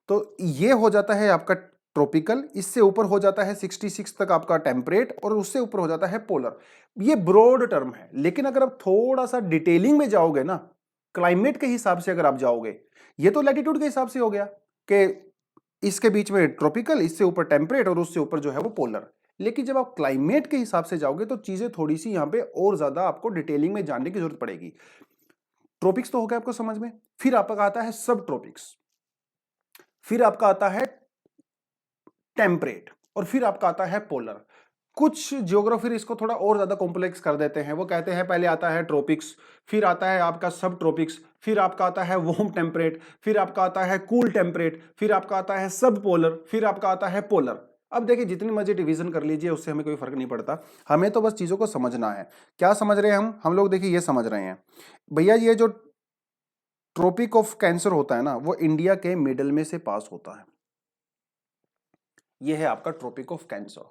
तो ये हो जाता है आपका ट्रॉपिकल, इससे ऊपर हो जाता है 66 तक आपका टेम्परेट, और उससे ऊपर हो जाता है पोलर। ये ब्रॉड टर्म है। लेकिन अगर आप थोड़ा सा डिटेलिंग में जाओगे ना, क्लाइमेट के हिसाब से अगर आप जाओगे, ये तो लैटिट्यूड के हिसाब से हो गया कि इसके बीच में ट्रॉपिकल, इससे ऊपर टेम्परेट और उससे ऊपर जो है वो पोलर। लेकिन जब आप क्लाइमेट के हिसाब से जाओगे तो चीजें थोड़ी सी यहां पे और ज्यादा आपको डिटेलिंग में जानने की जरूरत पड़ेगी। ट्रॉपिक्स तो हो गया आपको समझ में, फिर आपका आता है सब ट्रॉपिक्स, फिर आपका आता है टेम्परेट, और फिर आपका आता है पोलर। कुछ ज्योग्राफर इसको थोड़ा और ज्यादा कॉम्प्लेक्स कर देते हैं। वो कहते हैं पहले आता है ट्रॉपिक्स, फिर आता है आपका सब ट्रॉपिक्स, फिर आपका आता है वार्म टेम्परेट, फिर आपका आता है कूल टेम्परेट, फिर आपका आता है सब पोलर, फिर आपका आता है पोलर। अब देखिए जितनी मर्जी डिवीजन कर लीजिए, उससे हमें कोई फर्क नहीं पड़ता। हमें तो बस चीजों को समझना है। क्या समझ रहे हैं हम लोग? देखिए ये समझ रहे हैं भैया, ये जो ट्रॉपिक ऑफ कैंसर होता है ना, वो इंडिया के मिडल में से पास होता है। ये है आपका ट्रॉपिक ऑफ कैंसर।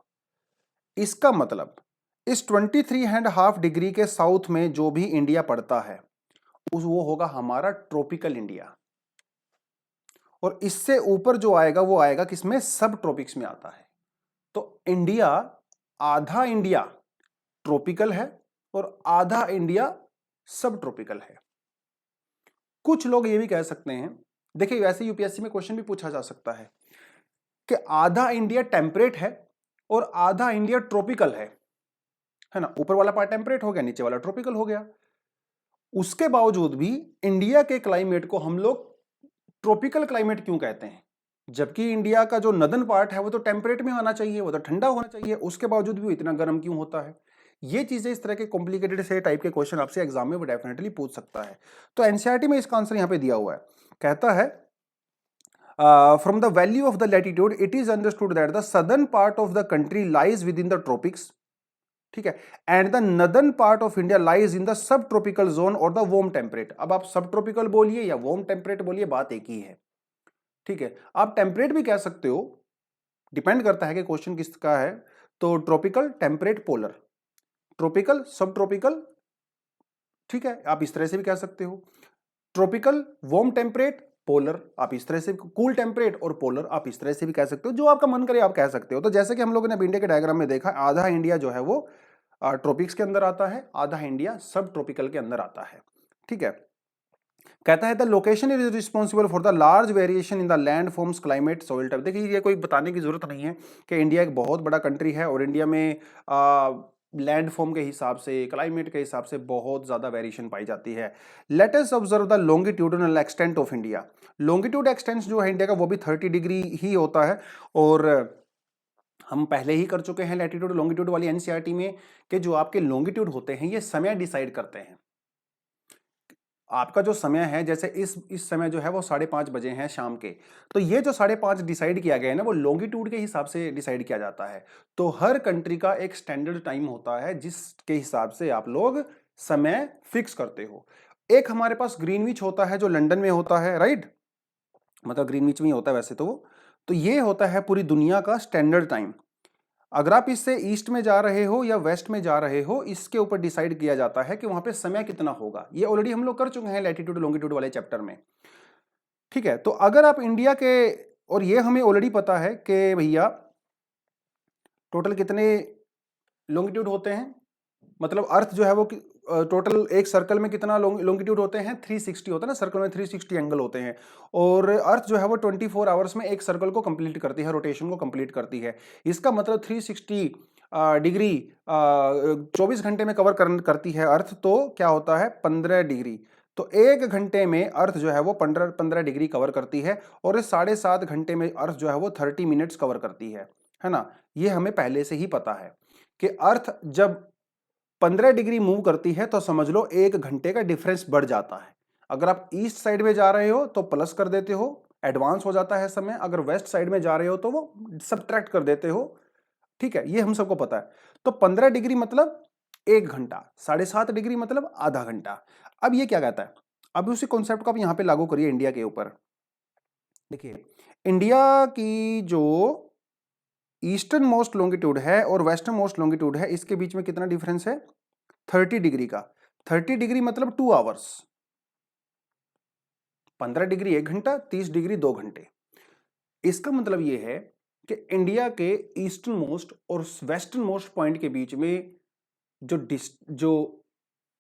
इसका मतलब इस 23.5 डिग्री के साउथ में जो भी इंडिया पड़ता है वो होगा हमारा ट्रॉपिकल इंडिया। और इससे ऊपर जो आएगा वो आएगा किसमें? सब ट्रॉपिक्स में आता है। तो इंडिया, आधा इंडिया ट्रॉपिकल है और आधा इंडिया सब ट्रॉपिकल है। कुछ लोग ये भी कह सकते हैं, देखिए वैसे यूपीएससी में क्वेश्चन भी पूछा जा सकता है कि आधा इंडिया टेम्परेट है और आधा इंडिया ट्रॉपिकल है ना। ऊपर वाला पार्ट टेम्परेट हो गया, नीचे वाला ट्रॉपिकल हो गया। उसके बावजूद भी इंडिया के क्लाइमेट को हम लोग ट्रॉपिकल क्लाइमेट क्यों कहते हैं? जबकि इंडिया का जो नदर्न पार्ट है वो तो टेम्परेट में आना चाहिए, वो तो ठंडा होना चाहिए। उसके बावजूद भी वो इतना गर्म क्यों होता है? ये चीजें, इस तरह के कॉम्प्लिकेटेड से टाइप के क्वेश्चन आपसे एग्जाम में वो डेफिनेटली पूछ सकता है। तो एनसीईआरटी में इसका आंसर यहां पे दिया हुआ है। कहता है from the value of the latitude it is understood that the southern part of the country lies within the tropics, ठीक है, and the northern part of India lies in the subtropical zone or the warm temperate। अब आप subtropical बोलिए या warm temperate बोलिए, बात एक ही है, ठीक है, आप टेम्परेट भी कह सकते हो, डिपेंड करता है कि क्वेश्चन किसका है। तो ट्रॉपिकल, टेम्परेट, पोलर, ट्रॉपिकल, सब ट्रॉपिकल, ठीक है, आप इस तरह से भी कह सकते हो। ट्रॉपिकल, वार्म टेम्परेट, पोलर, आप इस तरह से, कूल टेम्परेट और पोलर आप इस तरह से भी कह सकते हो, जो आपका मन करे आप कह सकते हो। तो जैसे कि हम लोगों ने अब इंडिया के डायग्राम में देखा, आधा इंडिया जो है वो ट्रॉपिक्स के अंदर आता है, आधा इंडिया सब ट्रॉपिकल के अंदर आता है, ठीक है। कहता है the location is responsible for the large variation in the land forms, climate, soil type. देखिए ये कोई बताने की जरूरत नहीं है कि इंडिया एक बहुत बड़ा कंट्री है और इंडिया में लैंड फॉर्म के हिसाब से, क्लाइमेट के हिसाब से बहुत ज्यादा वेरिएशन पाई जाती है। Let us observe the longitudinal extent of India. Longitude extent जो है इंडिया का वो भी 30 डिग्री ही होता है, और हम पहले ही कर चुके हैं लैटिट्यूड लॉन्गिट्यूड वाली एनसीईआरटी में कि जो आपके लॉन्गिट्यूड होते हैं ये समय डिसाइड करते हैं। आपका जो समय है, जैसे इस समय जो है वो 5:30 बजे हैं शाम के, तो ये जो 5:30 डिसाइड किया गया है ना, वो लॉन्गिट्यूड के हिसाब से डिसाइड किया जाता है। तो हर कंट्री का एक स्टैंडर्ड टाइम होता है जिसके हिसाब से आप लोग समय फिक्स करते हो। एक हमारे पास ग्रीनविच होता है जो लंदन में होता है, राइट, मतलब ग्रीनविच में होता है वैसे तो ये होता है पूरी दुनिया का स्टैंडर्ड टाइम। अगर आप इससे ईस्ट में जा रहे हो या वेस्ट में जा रहे हो, इसके ऊपर डिसाइड किया जाता है कि वहां पे समय कितना होगा। ये ऑलरेडी हम लोग कर चुके हैं लैटिट्यूड लॉन्गिट्यूड वाले चैप्टर में, ठीक है। तो अगर आप इंडिया के, और ये हमें ऑलरेडी पता है कि भैया टोटल कितने लॉन्गिट्यूड होते हैं, मतलब अर्थ जो है वो टोटल एक सर्कल में कितना लॉन्गिट्यूड होते हैं, 360 होता है ना, सर्कल में 360 एंगल होते हैं, और अर्थ जो है वो 24 आवर्स में एक सर्कल को कंप्लीट करती है, रोटेशन को कंप्लीट करती है। इसका मतलब 360 डिग्री 24 घंटे में कवर करती है अर्थ, तो क्या होता है 15 डिग्री। तो एक घंटे में अर्थ जो है वो 15 डिग्री कवर करती है, और इस 7.5 घंटे में अर्थ जो है वो 30 मिनट्स कवर करती है ना। ये हमें पहले से ही पता है कि अर्थ जब 15 डिग्री मूव करती है तो समझ लो एक घंटे का डिफरेंस बढ़ जाता है। अगर आप ईस्ट साइड में जा रहे हो तो प्लस कर देते हो, एडवांस हो जाता है समय। अगर वेस्ट साइड में जा रहे हो तो वो सब्ट्रैक्ट कर देते हो, ठीक है, ये हम सबको पता है। तो 15 डिग्री मतलब एक घंटा, 7.5 डिग्री मतलब आधा घंटा। अब ये क्या कहता है, अब उसी कॉन्सेप्ट को आप यहां पे लागू करिए इंडिया के ऊपर। देखिए इंडिया की जो ईस्टर्न मोस्ट लॉन्गिट्यूड है और वेस्टर्न मोस्ट लॉन्गिट्यूड है, इसके बीच में कितना डिफरेंस है, 30 डिग्री का। 30 डिग्री मतलब 2 आवर्स, 15 डिग्री 1 घंटा, 30 डिग्री 2 घंटे। इसका मतलब यह है कि इंडिया के ईस्टर्न मोस्ट और वेस्टर्न मोस्ट पॉइंट के बीच में जो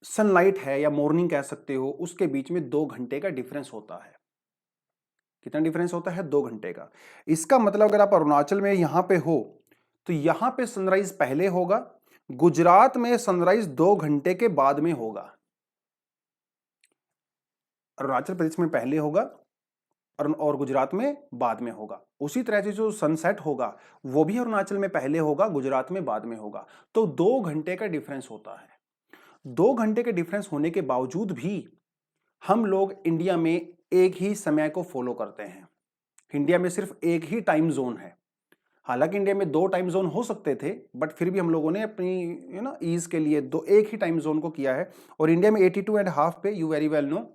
सनलाइट है या मॉर्निंग कह सकते हो, उसके बीच में 2 घंटे का डिफरेंस होता है। कितना डिफरेंस होता है, 2 घंटे का। इसका मतलब अगर आप अरुणाचल में यहां पे हो तो यहां पे सनराइज पहले होगा, गुजरात में सनराइज 2 घंटे के बाद में होगा। अरुणाचल प्रदेश में पहले होगा और गुजरात में बाद में होगा। उसी तरह से जो सनसेट होगा वो भी अरुणाचल में पहले होगा, गुजरात में बाद में होगा। तो 2 घंटे का डिफरेंस होता है। 2 घंटे के डिफरेंस होने के बावजूद भी हम लोग इंडिया में एक ही समय को फॉलो करते हैं। इंडिया में सिर्फ एक ही टाइम जोन है। हालांकि इंडिया में 2 टाइम जोन हो सकते थे, बट फिर भी हम लोगों ने अपनी ईज के लिए एक ही टाइम जोन को किया है। और इंडिया में 82.5 पे, यू वेरी वेल नो,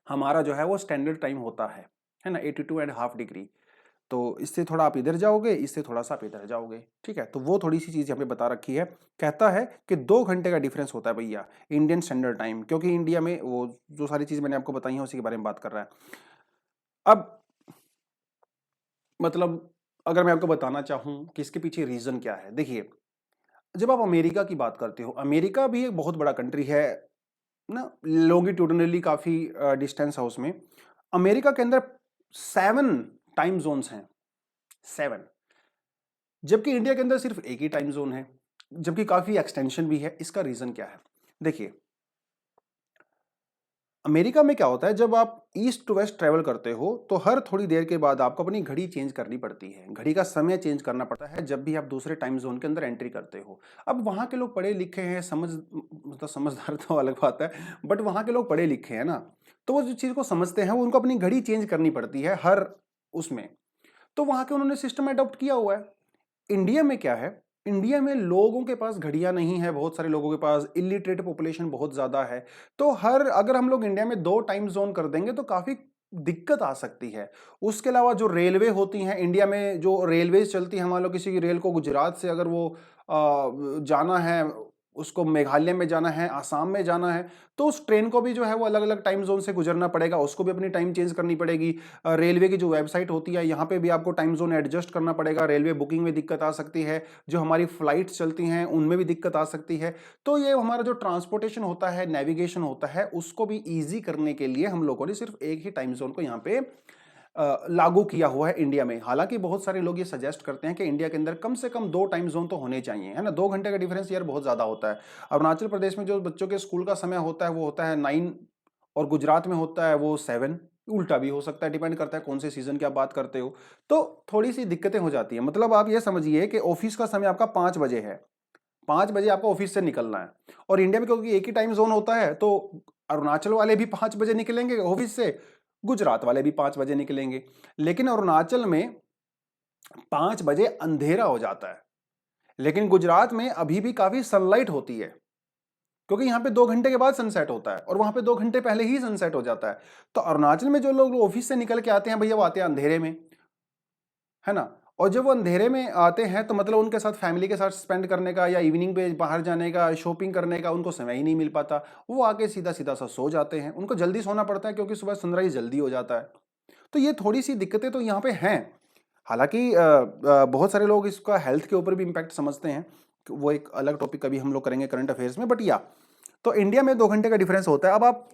हमारा जो है वो स्टैंडर्ड टाइम होता है ना, 82.5 डिग्री। तो इससे थोड़ा आप इधर जाओगे, इससे थोड़ा सा आप इधर जाओगे, ठीक है। तो वो थोड़ी सी चीज यहाँ पे बता रखी है। कहता है कि 2 घंटे का डिफरेंस होता है भैया इंडियन स्टैंडर्ड टाइम, क्योंकि इंडिया में वो जो सारी चीज मैंने आपको बताई है उसी के बारे में बात कर रहा है। अब मतलब अगर मैं आपको बताना चाहूं कि इसके पीछे रीजन क्या है, देखिए जब आप अमेरिका की बात करते हो, अमेरिका भी एक बहुत बड़ा कंट्री है ना, लॉन्गिट्यूडनली काफी डिस्टेंस है उसमें। अमेरिका के अंदर 7 टाइम जोन्स हैं, 7, जबकि इंडिया के अंदर सिर्फ एक ही टाइम जोन है, जबकि काफी एक्सटेंशन भी है। इसका रीजन क्या है, देखिए अमेरिका में क्या होता है, जब आप ईस्ट टू वेस्ट ट्रेवल करते हो तो हर थोड़ी देर के बाद आपको अपनी घड़ी चेंज करनी पड़ती है, घड़ी का समय चेंज करना पड़ता है जब भी आप दूसरे टाइम जोन के अंदर एंट्री करते हो। अब वहां के लोग पढ़े लिखे हैं, मतलब समझदार तो अलग बात है, बट वहां के लोग पढ़े लिखे हैं ना, तो वो जो चीज को समझते हैं वो उनको अपनी घड़ी चेंज करनी पड़ती है हर उसमें। तो वहां के उन्होंने सिस्टम अडॉप्ट किया हुआ है। इंडिया में क्या है, इंडिया में लोगों के पास घड़ियां नहीं है, बहुत सारे लोगों के पास, इलिटरेट पॉपुलेशन बहुत ज्यादा है। तो हर अगर हम लोग इंडिया में 2 टाइम जोन कर देंगे तो काफी दिक्कत आ सकती है। उसके अलावा जो रेलवे होती हैं इंडिया में, जो रेलवेज चलती हैं, मान लो किसी की रेल को गुजरात से अगर वो जाना है, उसको मेघालय में जाना है, आसाम में जाना है, तो उस ट्रेन को भी जो है वो अलग अलग टाइम जोन से गुजरना पड़ेगा, उसको भी अपनी टाइम चेंज करनी पड़ेगी। रेलवे की जो वेबसाइट होती है यहाँ पे भी आपको टाइम जोन एडजस्ट करना पड़ेगा। रेलवे बुकिंग में दिक्कत आ सकती है, जो हमारी फ्लाइट्स चलती हैं उनमें भी दिक्कत आ सकती है। तो ये हमारा जो ट्रांसपोर्टेशन होता है, नेविगेशन होता है, उसको भी ईजी करने के लिए हम लोगों ने सिर्फ एक ही टाइम जोन को यहाँ पे लागू किया हुआ है इंडिया में। हालांकि बहुत सारे लोग ये सजेस्ट करते हैं कि इंडिया के अंदर कम से कम 2 टाइम जोन तो होने चाहिए, है ना। 2 घंटे का डिफरेंस यार बहुत ज्यादा होता है। अरुणाचल प्रदेश में जो बच्चों के स्कूल का समय होता है वो होता है 9, और गुजरात में होता है वो 7। उल्टा भी हो सकता है, डिपेंड करता है कौन से सीजन की आप बात करते हो। तो थोड़ी सी दिक्कतें हो जाती है। मतलब आप ये समझिए कि ऑफिस का समय आपका 5 बजे है, 5 बजे आपको ऑफिस से निकलना है, और इंडिया में क्योंकि एक ही टाइम जोन होता है तो अरुणाचल वाले भी 5 बजे निकलेंगे ऑफिस से, गुजरात वाले भी 5 बजे निकलेंगे। लेकिन अरुणाचल में 5 बजे अंधेरा हो जाता है, लेकिन गुजरात में अभी भी काफी सनलाइट होती है, क्योंकि यहाँ पे 2 घंटे के बाद सनसेट होता है और वहां पे 2 घंटे पहले ही सनसेट हो जाता है। तो अरुणाचल में जो लोग ऑफिस से निकल के आते हैं भैया, वो आते हैं अंधेरे में, है ना। और जब वो अंधेरे में आते हैं तो मतलब उनके साथ फैमिली के साथ स्पेंड करने का या इवनिंग पे बाहर जाने का, शॉपिंग करने का उनको समय ही नहीं मिल पाता। वो आके सीधा सीधा सा सो जाते हैं। उनको जल्दी सोना पड़ता है क्योंकि सुबह सनराइज जल्दी हो जाता है। तो ये थोड़ी सी दिक्कतें तो यहाँ पे हैं। हालांकि बहुत सारे लोग इसका हेल्थ के ऊपर भी इम्पैक्ट समझते हैं, वो एक अलग टॉपिक कभी हम लोग करेंगे करंट अफेयर्स में। बट या तो इंडिया में 2 घंटे का डिफरेंस होता है। अब आप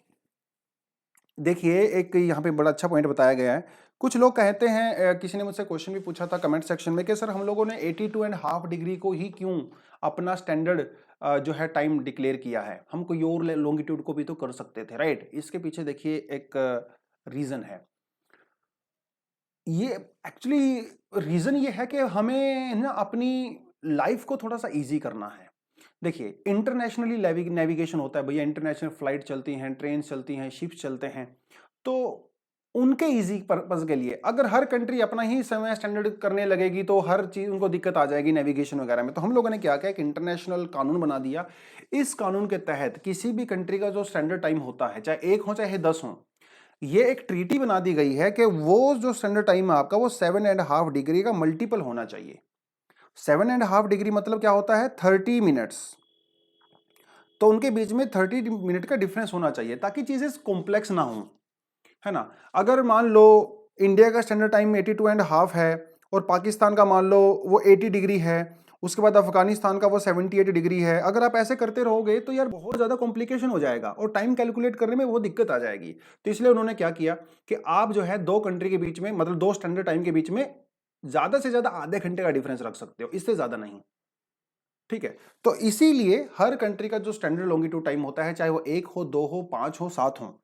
देखिए, एक यहाँ पे बड़ा अच्छा पॉइंट बताया गया है। कुछ लोग कहते हैं, किसी ने मुझसे क्वेश्चन भी पूछा था कमेंट सेक्शन में कि सर हम लोगों ने 82.5 डिग्री को ही क्यों अपना स्टैंडर्ड जो है टाइम डिक्लेयर किया है, हम कोई और लॉन्गिट्यूड को भी तो कर सकते थे, राइट। इसके पीछे देखिए एक रीजन है। ये एक्चुअली रीजन ये है कि हमें ना अपनी लाइफ को थोड़ा सा इजी करना है। देखिए, इंटरनेशनली नेविगेशन होता है भैया, इंटरनेशनल फ्लाइट चलती हैं, ट्रेन चलती हैं, शिप्स चलते हैं। तो उनके इजी पर्पज के लिए अगर हर कंट्री अपना ही समय स्टैंडर्ड करने लगेगी तो हर चीज उनको दिक्कत आ जाएगी नेविगेशन वगैरह में। तो हम लोगों ने क्या किया, एक इंटरनेशनल कानून बना दिया। इस कानून के तहत किसी भी कंट्री का जो स्टैंडर्ड टाइम होता है, चाहे 1 हो चाहे 10 हो, ये एक ट्रीटी बना दी गई है कि वो जो स्टैंडर्ड टाइम है आपका, वो 7.5 डिग्री का मल्टीपल होना चाहिए। 7.5 डिग्री मतलब क्या होता है, 30 मिनट्स। तो उनके बीच में 30 मिनट का डिफरेंस होना चाहिए ताकि चीजें कॉम्प्लेक्स ना हो, है ना। अगर मान लो इंडिया का स्टैंडर्ड टाइम 82.5 है और पाकिस्तान का मान लो वो 80 डिग्री है, उसके बाद अफगानिस्तान का वो 78 डिग्री है, अगर आप ऐसे करते रहोगे तो यार बहुत ज्यादा कॉम्प्लिकेशन हो जाएगा और टाइम कैलकुलेट करने में वो दिक्कत आ जाएगी। तो इसलिए उन्होंने क्या किया कि आप जो है 2 कंट्री के बीच में, मतलब 2 स्टैंडर्ड टाइम के बीच में ज्यादा से ज्यादा आधे घंटे का डिफरेंस रख सकते हो, इससे ज्यादा नहीं, ठीक है। तो इसीलिए हर कंट्री का जो स्टैंडर्ड लॉन्गिट्यूड टाइम होता है, चाहे वो 1 हो, 2 हो, 5 हो, 7 हो,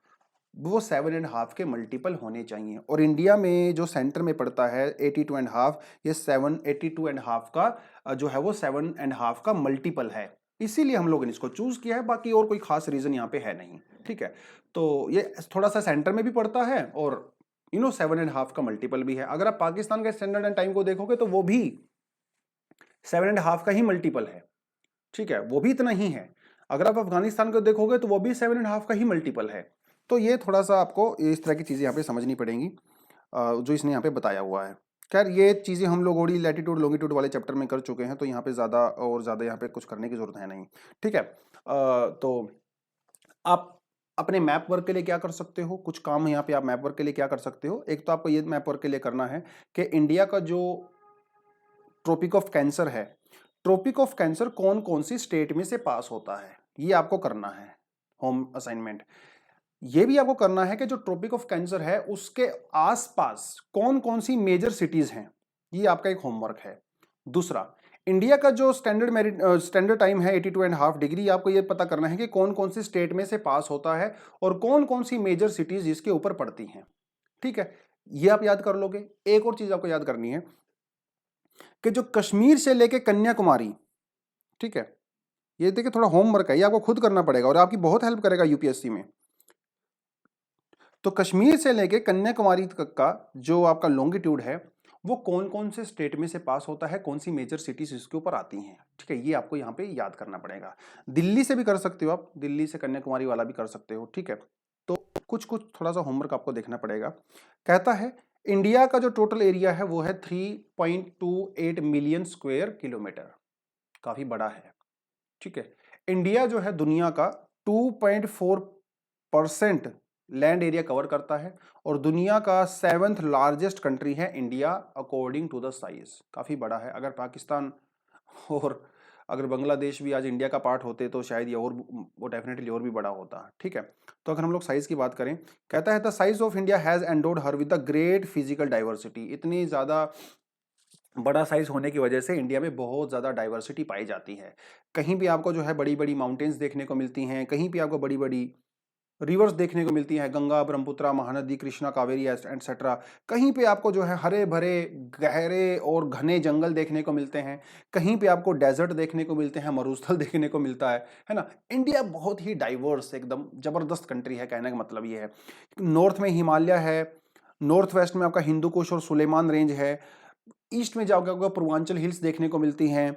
वो 7.5 के मल्टीपल होने चाहिए। और इंडिया में जो सेंटर में पड़ता है 82.5, ये 82.5 का जो है वो 7.5 का मल्टीपल है। इसीलिए हम लोगों ने इसको चूज किया है, बाकी और कोई खास रीजन यहाँ पे है नहीं, ठीक है। तो ये थोड़ा सा सेंटर में भी पड़ता है और 7.5 का मल्टीपल भी है। अगर आप पाकिस्तान के स्टैंडर्ड एंड टाइम को देखोगे तो वो भी 7.5 का ही मल्टीपल है, ठीक है, वो भी इतना ही है। अगर आप अफगानिस्तान को देखोगे तो वो भी 7.5 का ही मल्टीपल है। तो ये थोड़ा सा आपको इस तरह की चीज़ें यहाँ पे समझनी पड़ेंगी जो इसने यहाँ पे बताया हुआ है। खैर, ये चीज़ें हम लोग ओडी लैटिट्यूड लॉन्गिट्यूड वाले चैप्टर में कर चुके हैं, तो यहाँ पे ज़्यादा और ज़्यादा यहाँ पे कुछ करने की जरूरत है नहीं, ठीक है। तो आप अपने मैप वर्क के लिए क्या कर सकते हो, कुछ काम यहाँ पे आप मैप वर्क के लिए क्या कर सकते हो। एक तो आपको ये मैप वर्क के लिए करना है कि इंडिया का जो ट्रॉपिक ऑफ कैंसर है, ट्रॉपिक ऑफ कैंसर कौन कौन सी स्टेट में से पास होता है, ये आपको करना है होम असाइनमेंट। ये भी आपको करना है कि जो ट्रॉपिक ऑफ कैंसर है उसके आसपास कौन कौन सी मेजर सिटीज हैं, ये आपका एक होमवर्क है। दूसरा, इंडिया का जो स्टैंडर्ड टाइम है 82.5 डिग्री, आपको ये पता करना है कि कौन कौन सी स्टेट में से पास होता है और कौन कौन सी मेजर सिटीज इसके ऊपर पड़ती हैं, ठीक है। ये आप याद कर लोगे। एक और चीज आपको याद करनी है कि जो कश्मीर से लेके कन्याकुमारी, ठीक है, ये देखिए थोड़ा होमवर्क है, ये आपको खुद करना पड़ेगा और आपकी बहुत हेल्प करेगा यूपीएससी में। तो कश्मीर से लेके कन्याकुमारी तक का जो आपका लॉन्गिट्यूड है, वो कौन कौन से स्टेट में से पास होता है, कौन सी मेजर सिटीज इसके ऊपर आती हैं, ठीक है, ये आपको यहाँ पे याद करना पड़ेगा। दिल्ली से भी कर सकते हो आप, दिल्ली से कन्याकुमारी वाला भी कर सकते हो, ठीक है। तो कुछ कुछ थोड़ा सा होमवर्क आपको देखना पड़ेगा। कहता है इंडिया का जो टोटल एरिया है वो है 3.28 मिलियन स्क्वायर किलोमीटर, काफी बड़ा है, ठीक है। इंडिया जो है दुनिया का 2.4% लैंड एरिया कवर करता है और दुनिया का 7th लार्जेस्ट कंट्री है India according to the size, काफी बड़ा है। अगर पाकिस्तान और अगर बांग्लादेश भी आज इंडिया का पार्ट होते तो शायद ये और वो डेफिनेटली और भी बड़ा होता, ठीक है। तो अगर हम लोग साइज की बात करें, कहता है the size of India has endowed her with the great physical diversity, इतनी ज्यादा बड़ा साइज होने की वजह से इंडिया में बहुत ज़्यादा डाइवर्सिटी पाई जाती है। कहीं भी आपको जो है बड़ी बड़ी माउंटेन्स देखने को मिलती हैं, कहीं भी आपको बड़ी बड़ी रिवर्स देखने को मिलती हैं, गंगा, ब्रह्मपुत्रा, महानदी, कृष्णा, कावेरी एटसेट्रा। कहीं पे आपको जो है हरे भरे गहरे और घने जंगल देखने को मिलते हैं, कहीं पे आपको डेजर्ट देखने को मिलते हैं, मरुस्थल देखने को मिलता है ना। इंडिया बहुत ही डाइवर्स एकदम जबरदस्त कंट्री है, कहने का मतलब ये है। नॉर्थ में हिमालय है, नॉर्थ वेस्ट में आपका हिंदू कुश और सुलेमान रेंज है, ईस्ट में जाओगे आपको पूर्वांचल हिल्स देखने को मिलती हैं,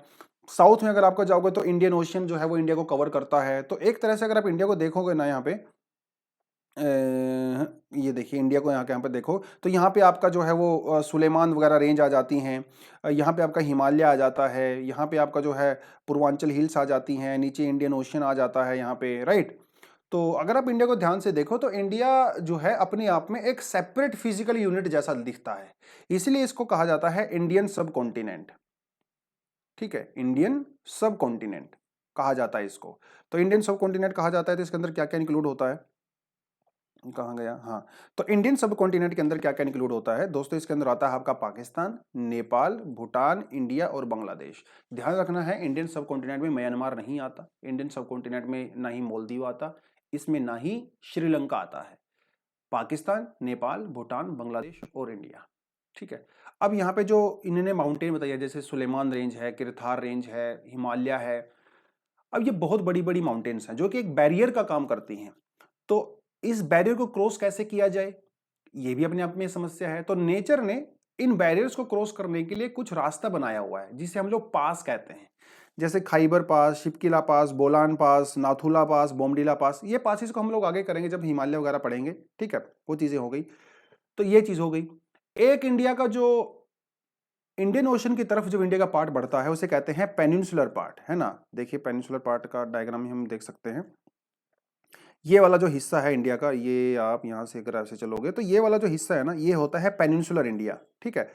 साउथ में अगर आपको जाओगे तो इंडियन ओशियन जो है वो इंडिया को कवर करता है। तो एक तरह से अगर आप इंडिया को देखोगे ना, यहाँ पे ये देखिए इंडिया को यहाँ पे देखो तो यहाँ पे आपका जो है वो सुलेमान वगैरह रेंज आ जाती हैं, यहाँ पे आपका हिमालय आ जाता है, यहाँ पे आपका जो है पूर्वांचल हिल्स आ जाती हैं, नीचे इंडियन ओशियन आ जाता है यहाँ पे, राइट। तो अगर आप इंडिया को ध्यान से देखो तो इंडिया जो है अपने आप में एक सेपरेट फिजिकल यूनिट जैसा दिखता है, इसलिए इसको कहा जाता है इंडियन सब कॉन्टिनेंट, ठीक है। इंडियन सब कॉन्टिनेंट कहा जाता है इसको। तो इंडियन सब कॉन्टिनेंट कहा जाता है तो इसके अंदर क्या क्या इंक्लूड होता है, कहाँ गया, हाँ। तो इंडियन सब कॉन्टिनेंट के अंदर क्या क्या इंक्लूड होता है दोस्तों, इसके अंदर आता है आपका पाकिस्तान, नेपाल, भूटान, इंडिया और बांग्लादेश। ध्यान रखना है इंडियन सब कॉन्टिनेंट में म्यांमार नहीं आता, इंडियन सब कॉन्टिनेंट में ना ही मालदीव आता, इसमें ना ही श्रीलंका आता है। पाकिस्तान, नेपाल, भूटान, बांग्लादेश और इंडिया, ठीक है। अब यहाँ पे जो इन्होंने माउंटेन बताया जैसे सुलेमान रेंज है, किरथार रेंज है, हिमालय है, अब ये बहुत बड़ी बड़ी माउंटेन्स हैं जो कि एक बैरियर का काम करती हैं। तो इस बैरियर को क्रॉस कैसे किया जाए, ये भी अपने आप में समस्या है। तो नेचर ने इन बैरियर्स को क्रॉस करने के लिए कुछ रास्ता बनाया हुआ है जिसे हम लोग पास कहते हैं, जैसे खाइबर पास, शिपकिला पास, बोलान पास, नाथुला पास, बोमडिला पास। ये पासिस को हम लोग आगे करेंगे जब हिमालय वगैरह पढ़ेंगे, ठीक है। वो चीजें हो गई, तो ये चीज हो गई। एक इंडिया का जो इंडियन ओशन की तरफ जब इंडिया का पार्ट बढ़ता है उसे कहते हैं पेनिनसुलर पार्ट, है ना। देखिए पेनिनसुलर पार्ट का डायग्राम हम देख सकते हैं। ये वाला जो हिस्सा है इंडिया का, ये आप यहाँ से अगर ऐसे चलोगे तो ये वाला जो हिस्सा है ना, ये होता है पेनिनसुलर इंडिया, ठीक है।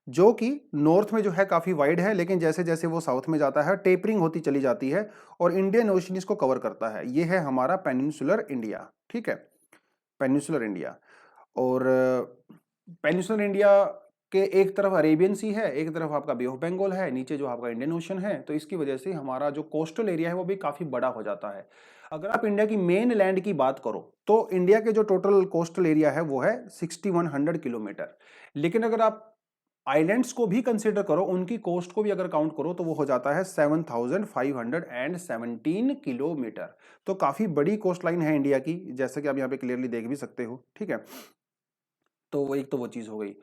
जो कि नॉर्थ में जो है काफी वाइड है, लेकिन जैसे जैसे वो साउथ में जाता है टेपरिंग होती चली जाती है और इंडियन ओशन इसको कवर करता है। ये है हमारा पेनिनसुलर इंडिया, ठीक है, पेनिनसुलर इंडिया। और पेनिनसुलर इंडिया के एक तरफ अरेबियन सी है, एक तरफ आपका बे ऑफ बंगाल है, नीचे जो आपका इंडियन ओशन है। तो इसकी वजह से हमारा जो कोस्टल एरिया है वो भी काफी बड़ा हो जाता है। अगर आप इंडिया की मेन लैंड की बात करो तो इंडिया के जो टोटल कोस्टल एरिया है वो है 6100 किलोमीटर, लेकिन अगर आप आइलैंड्स को भी कंसीडर करो, उनकी कोस्ट को भी अगर काउंट करो तो वो हो जाता है 7517 किलोमीटर। तो काफी बड़ी कोस्ट लाइन है इंडिया की, जैसे कि आप यहाँ पे क्लियरली देख भी सकते हो, ठीक है। तो वो एक तो वो चीज हो गई।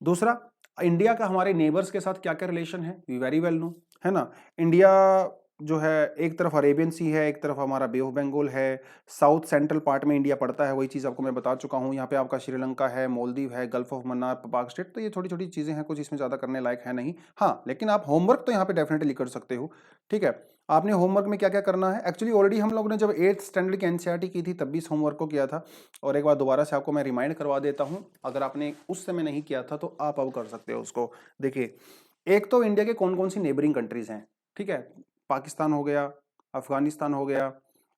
दूसरा, इंडिया का हमारे नेबर्स के साथ क्या क्या रिलेशन है, वी वेरी वेल नो, है ना। इंडिया जो है एक तरफ अरेबियन सी है, एक तरफ हमारा बे ऑफ बंगाल है, साउथ सेंट्रल पार्ट में इंडिया पड़ता है, वही चीज़ आपको मैं बता चुका हूँ। यहाँ पे आपका श्रीलंका है, मालदीव है, गल्फ ऑफ मन्नार, पाक स्टेट। तो ये छोटी छोटी चीज़ें हैं, कुछ इसमें ज़्यादा करने लायक है नहीं। हाँ, लेकिन आप होमवर्क तो यहाँ पे डेफिनेटली कर सकते हो, ठीक है। आपने होमवर्क में क्या क्या करना है, एक्चुअली ऑलरेडी हम लोगों ने जब 8th स्टैंडर्ड की एनसीईआरटी की थी तब भी इस होमवर्क को किया था, और एक बार दोबारा से आपको मैं रिमाइंड करवा देता हूँ। अगर आपने उस समय नहीं किया था तो आप अब कर सकते हो उसको। देखिए, एक तो इंडिया के कौन कौन सी नेबरिंग कंट्रीज हैं, ठीक है। पाकिस्तान हो गया, अफगानिस्तान हो गया,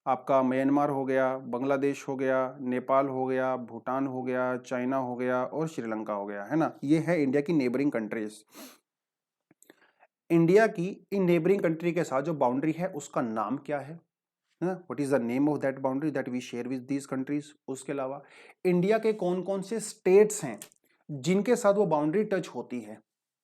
आपका म्यांमार हो गया, बांग्लादेश हो गया, नेपाल हो गया, भूटान हो गया, चाइना हो गया और श्रीलंका हो गया, है ना। ये है इंडिया की नेबरिंग कंट्रीज। इंडिया की इन नेबरिंग कंट्री के साथ जो बाउंड्री है उसका नाम क्या है ना, what is the name of that boundary that we share with these countries. उसके अलावा इंडिया के कौन कौन से स्टेट्स हैं जिनके साथ वो बाउंड्री टच होती है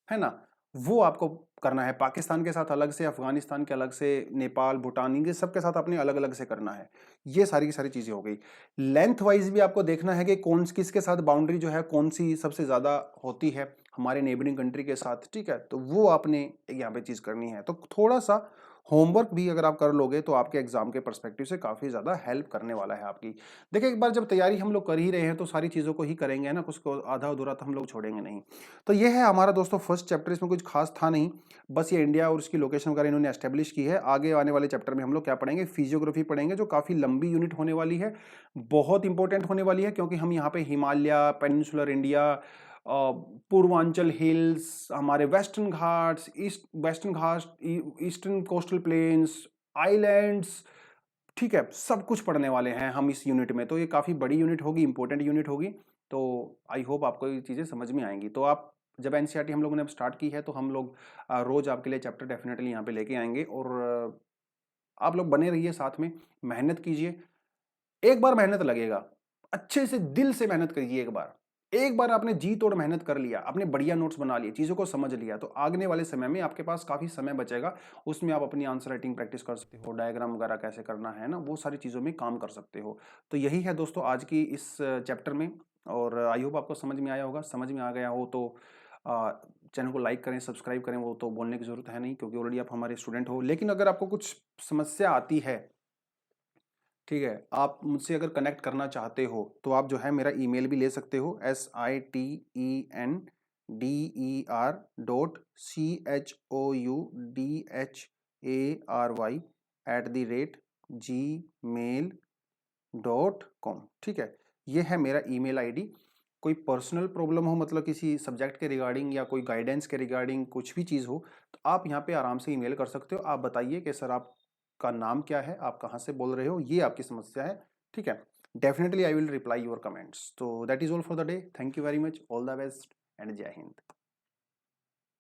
ना, वो आपको करना है। पाकिस्तान के साथ अलग से, अफगानिस्तान के अलग से, नेपाल, भूटान, इनके सबके साथ अपने अलग अलग से करना है। ये सारी की सारी चीजें हो गई। लेंथ वाइज भी आपको देखना है कि कौन किसके साथ बाउंड्री जो है कौन सी सबसे ज्यादा होती है हमारे नेबरिंग कंट्री के साथ, ठीक है। तो वो आपने यहाँ पे चीज करनी है। तो थोड़ा सा होमवर्क भी अगर आप कर लोगे तो आपके एग्जाम के पर्सपेक्टिव से काफ़ी ज़्यादा हेल्प करने वाला है आपकी। देखिए, एक बार जब तैयारी हम लोग कर ही रहे हैं तो सारी चीज़ों को ही करेंगे ना, कुछ को आधा अधूरा तो हम लोग छोड़ेंगे नहीं। तो ये है हमारा दोस्तों फर्स्ट चैप्टर, इसमें कुछ खास था नहीं, बस ये इंडिया और उसकी लोकेशन वगैरह इन्होंने एस्टेब्लिश की है। आगे आने वाले चैप्टर में हम लोग क्या पढ़ेंगे, फिजियोग्राफी पढ़ेंगे, जो काफ़ी लंबी यूनिट होने वाली है, बहुत इंपॉर्टेंट होने वाली है, क्योंकि हम यहाँ पे Himalaya, peninsular India, Purvanchal hills, हमारे western ghats, eastern coastal plains, islands, ठीक है, सब कुछ पढ़ने वाले हैं हम इस यूनिट में। तो ये काफ़ी बड़ी यूनिट होगी, इंपॉर्टेंट यूनिट होगी। तो आई होप आपको ये चीज़ें समझ में आएंगी। तो आप जब एनसीईआरटी हम लोगों ने अब स्टार्ट की है तो हम लोग रोज आपके लिए चैप्टर डेफिनेटली यहाँ पे लेके आएंगे, और आप लोग बने रहिए साथ में, मेहनत कीजिए। एक बार मेहनत लगेगा, अच्छे से दिल से मेहनत करिए। एक बार आपने जी तोड़ मेहनत कर लिया, आपने बढ़िया नोट्स बना लिए, चीज़ों को समझ लिया, तो आगने वाले समय में आपके पास काफ़ी समय बचेगा। उसमें आप अपनी आंसर राइटिंग प्रैक्टिस कर सकते हो, डायग्राम वगैरह कैसे करना है ना, वो सारी चीज़ों में काम कर सकते हो। तो यही है दोस्तों आज की इस चैप्टर में, और आई होप आपको समझ में आया होगा। समझ में आ गया हो तो चैनल को लाइक करें, सब्सक्राइब करें, वो तो बोलने की ज़रूरत है नहीं क्योंकि ऑलरेडी आप हमारे स्टूडेंट हो। लेकिन अगर आपको कुछ समस्या आती है, ठीक है, आप मुझसे अगर कनेक्ट करना चाहते हो तो आप जो है मेरा ईमेल भी ले सकते हो, SITENDICHOUDHARY@gmail.com, ठीक है। ये है मेरा ईमेल आईडी। कोई पर्सनल प्रॉब्लम हो, मतलब किसी सब्जेक्ट के रिगार्डिंग या कोई गाइडेंस के रिगार्डिंग कुछ भी चीज़ हो, तो आप यहाँ पे आराम से ईमेल कर सकते हो। आप बताइए कि सर आपका नाम क्या है, आप कहाँ से बोल रहे हो, ये आपकी समस्या है, ठीक है। Definitely I will reply your comments. तो that is all for the day. Thank you very much, all the best and Jai Hind.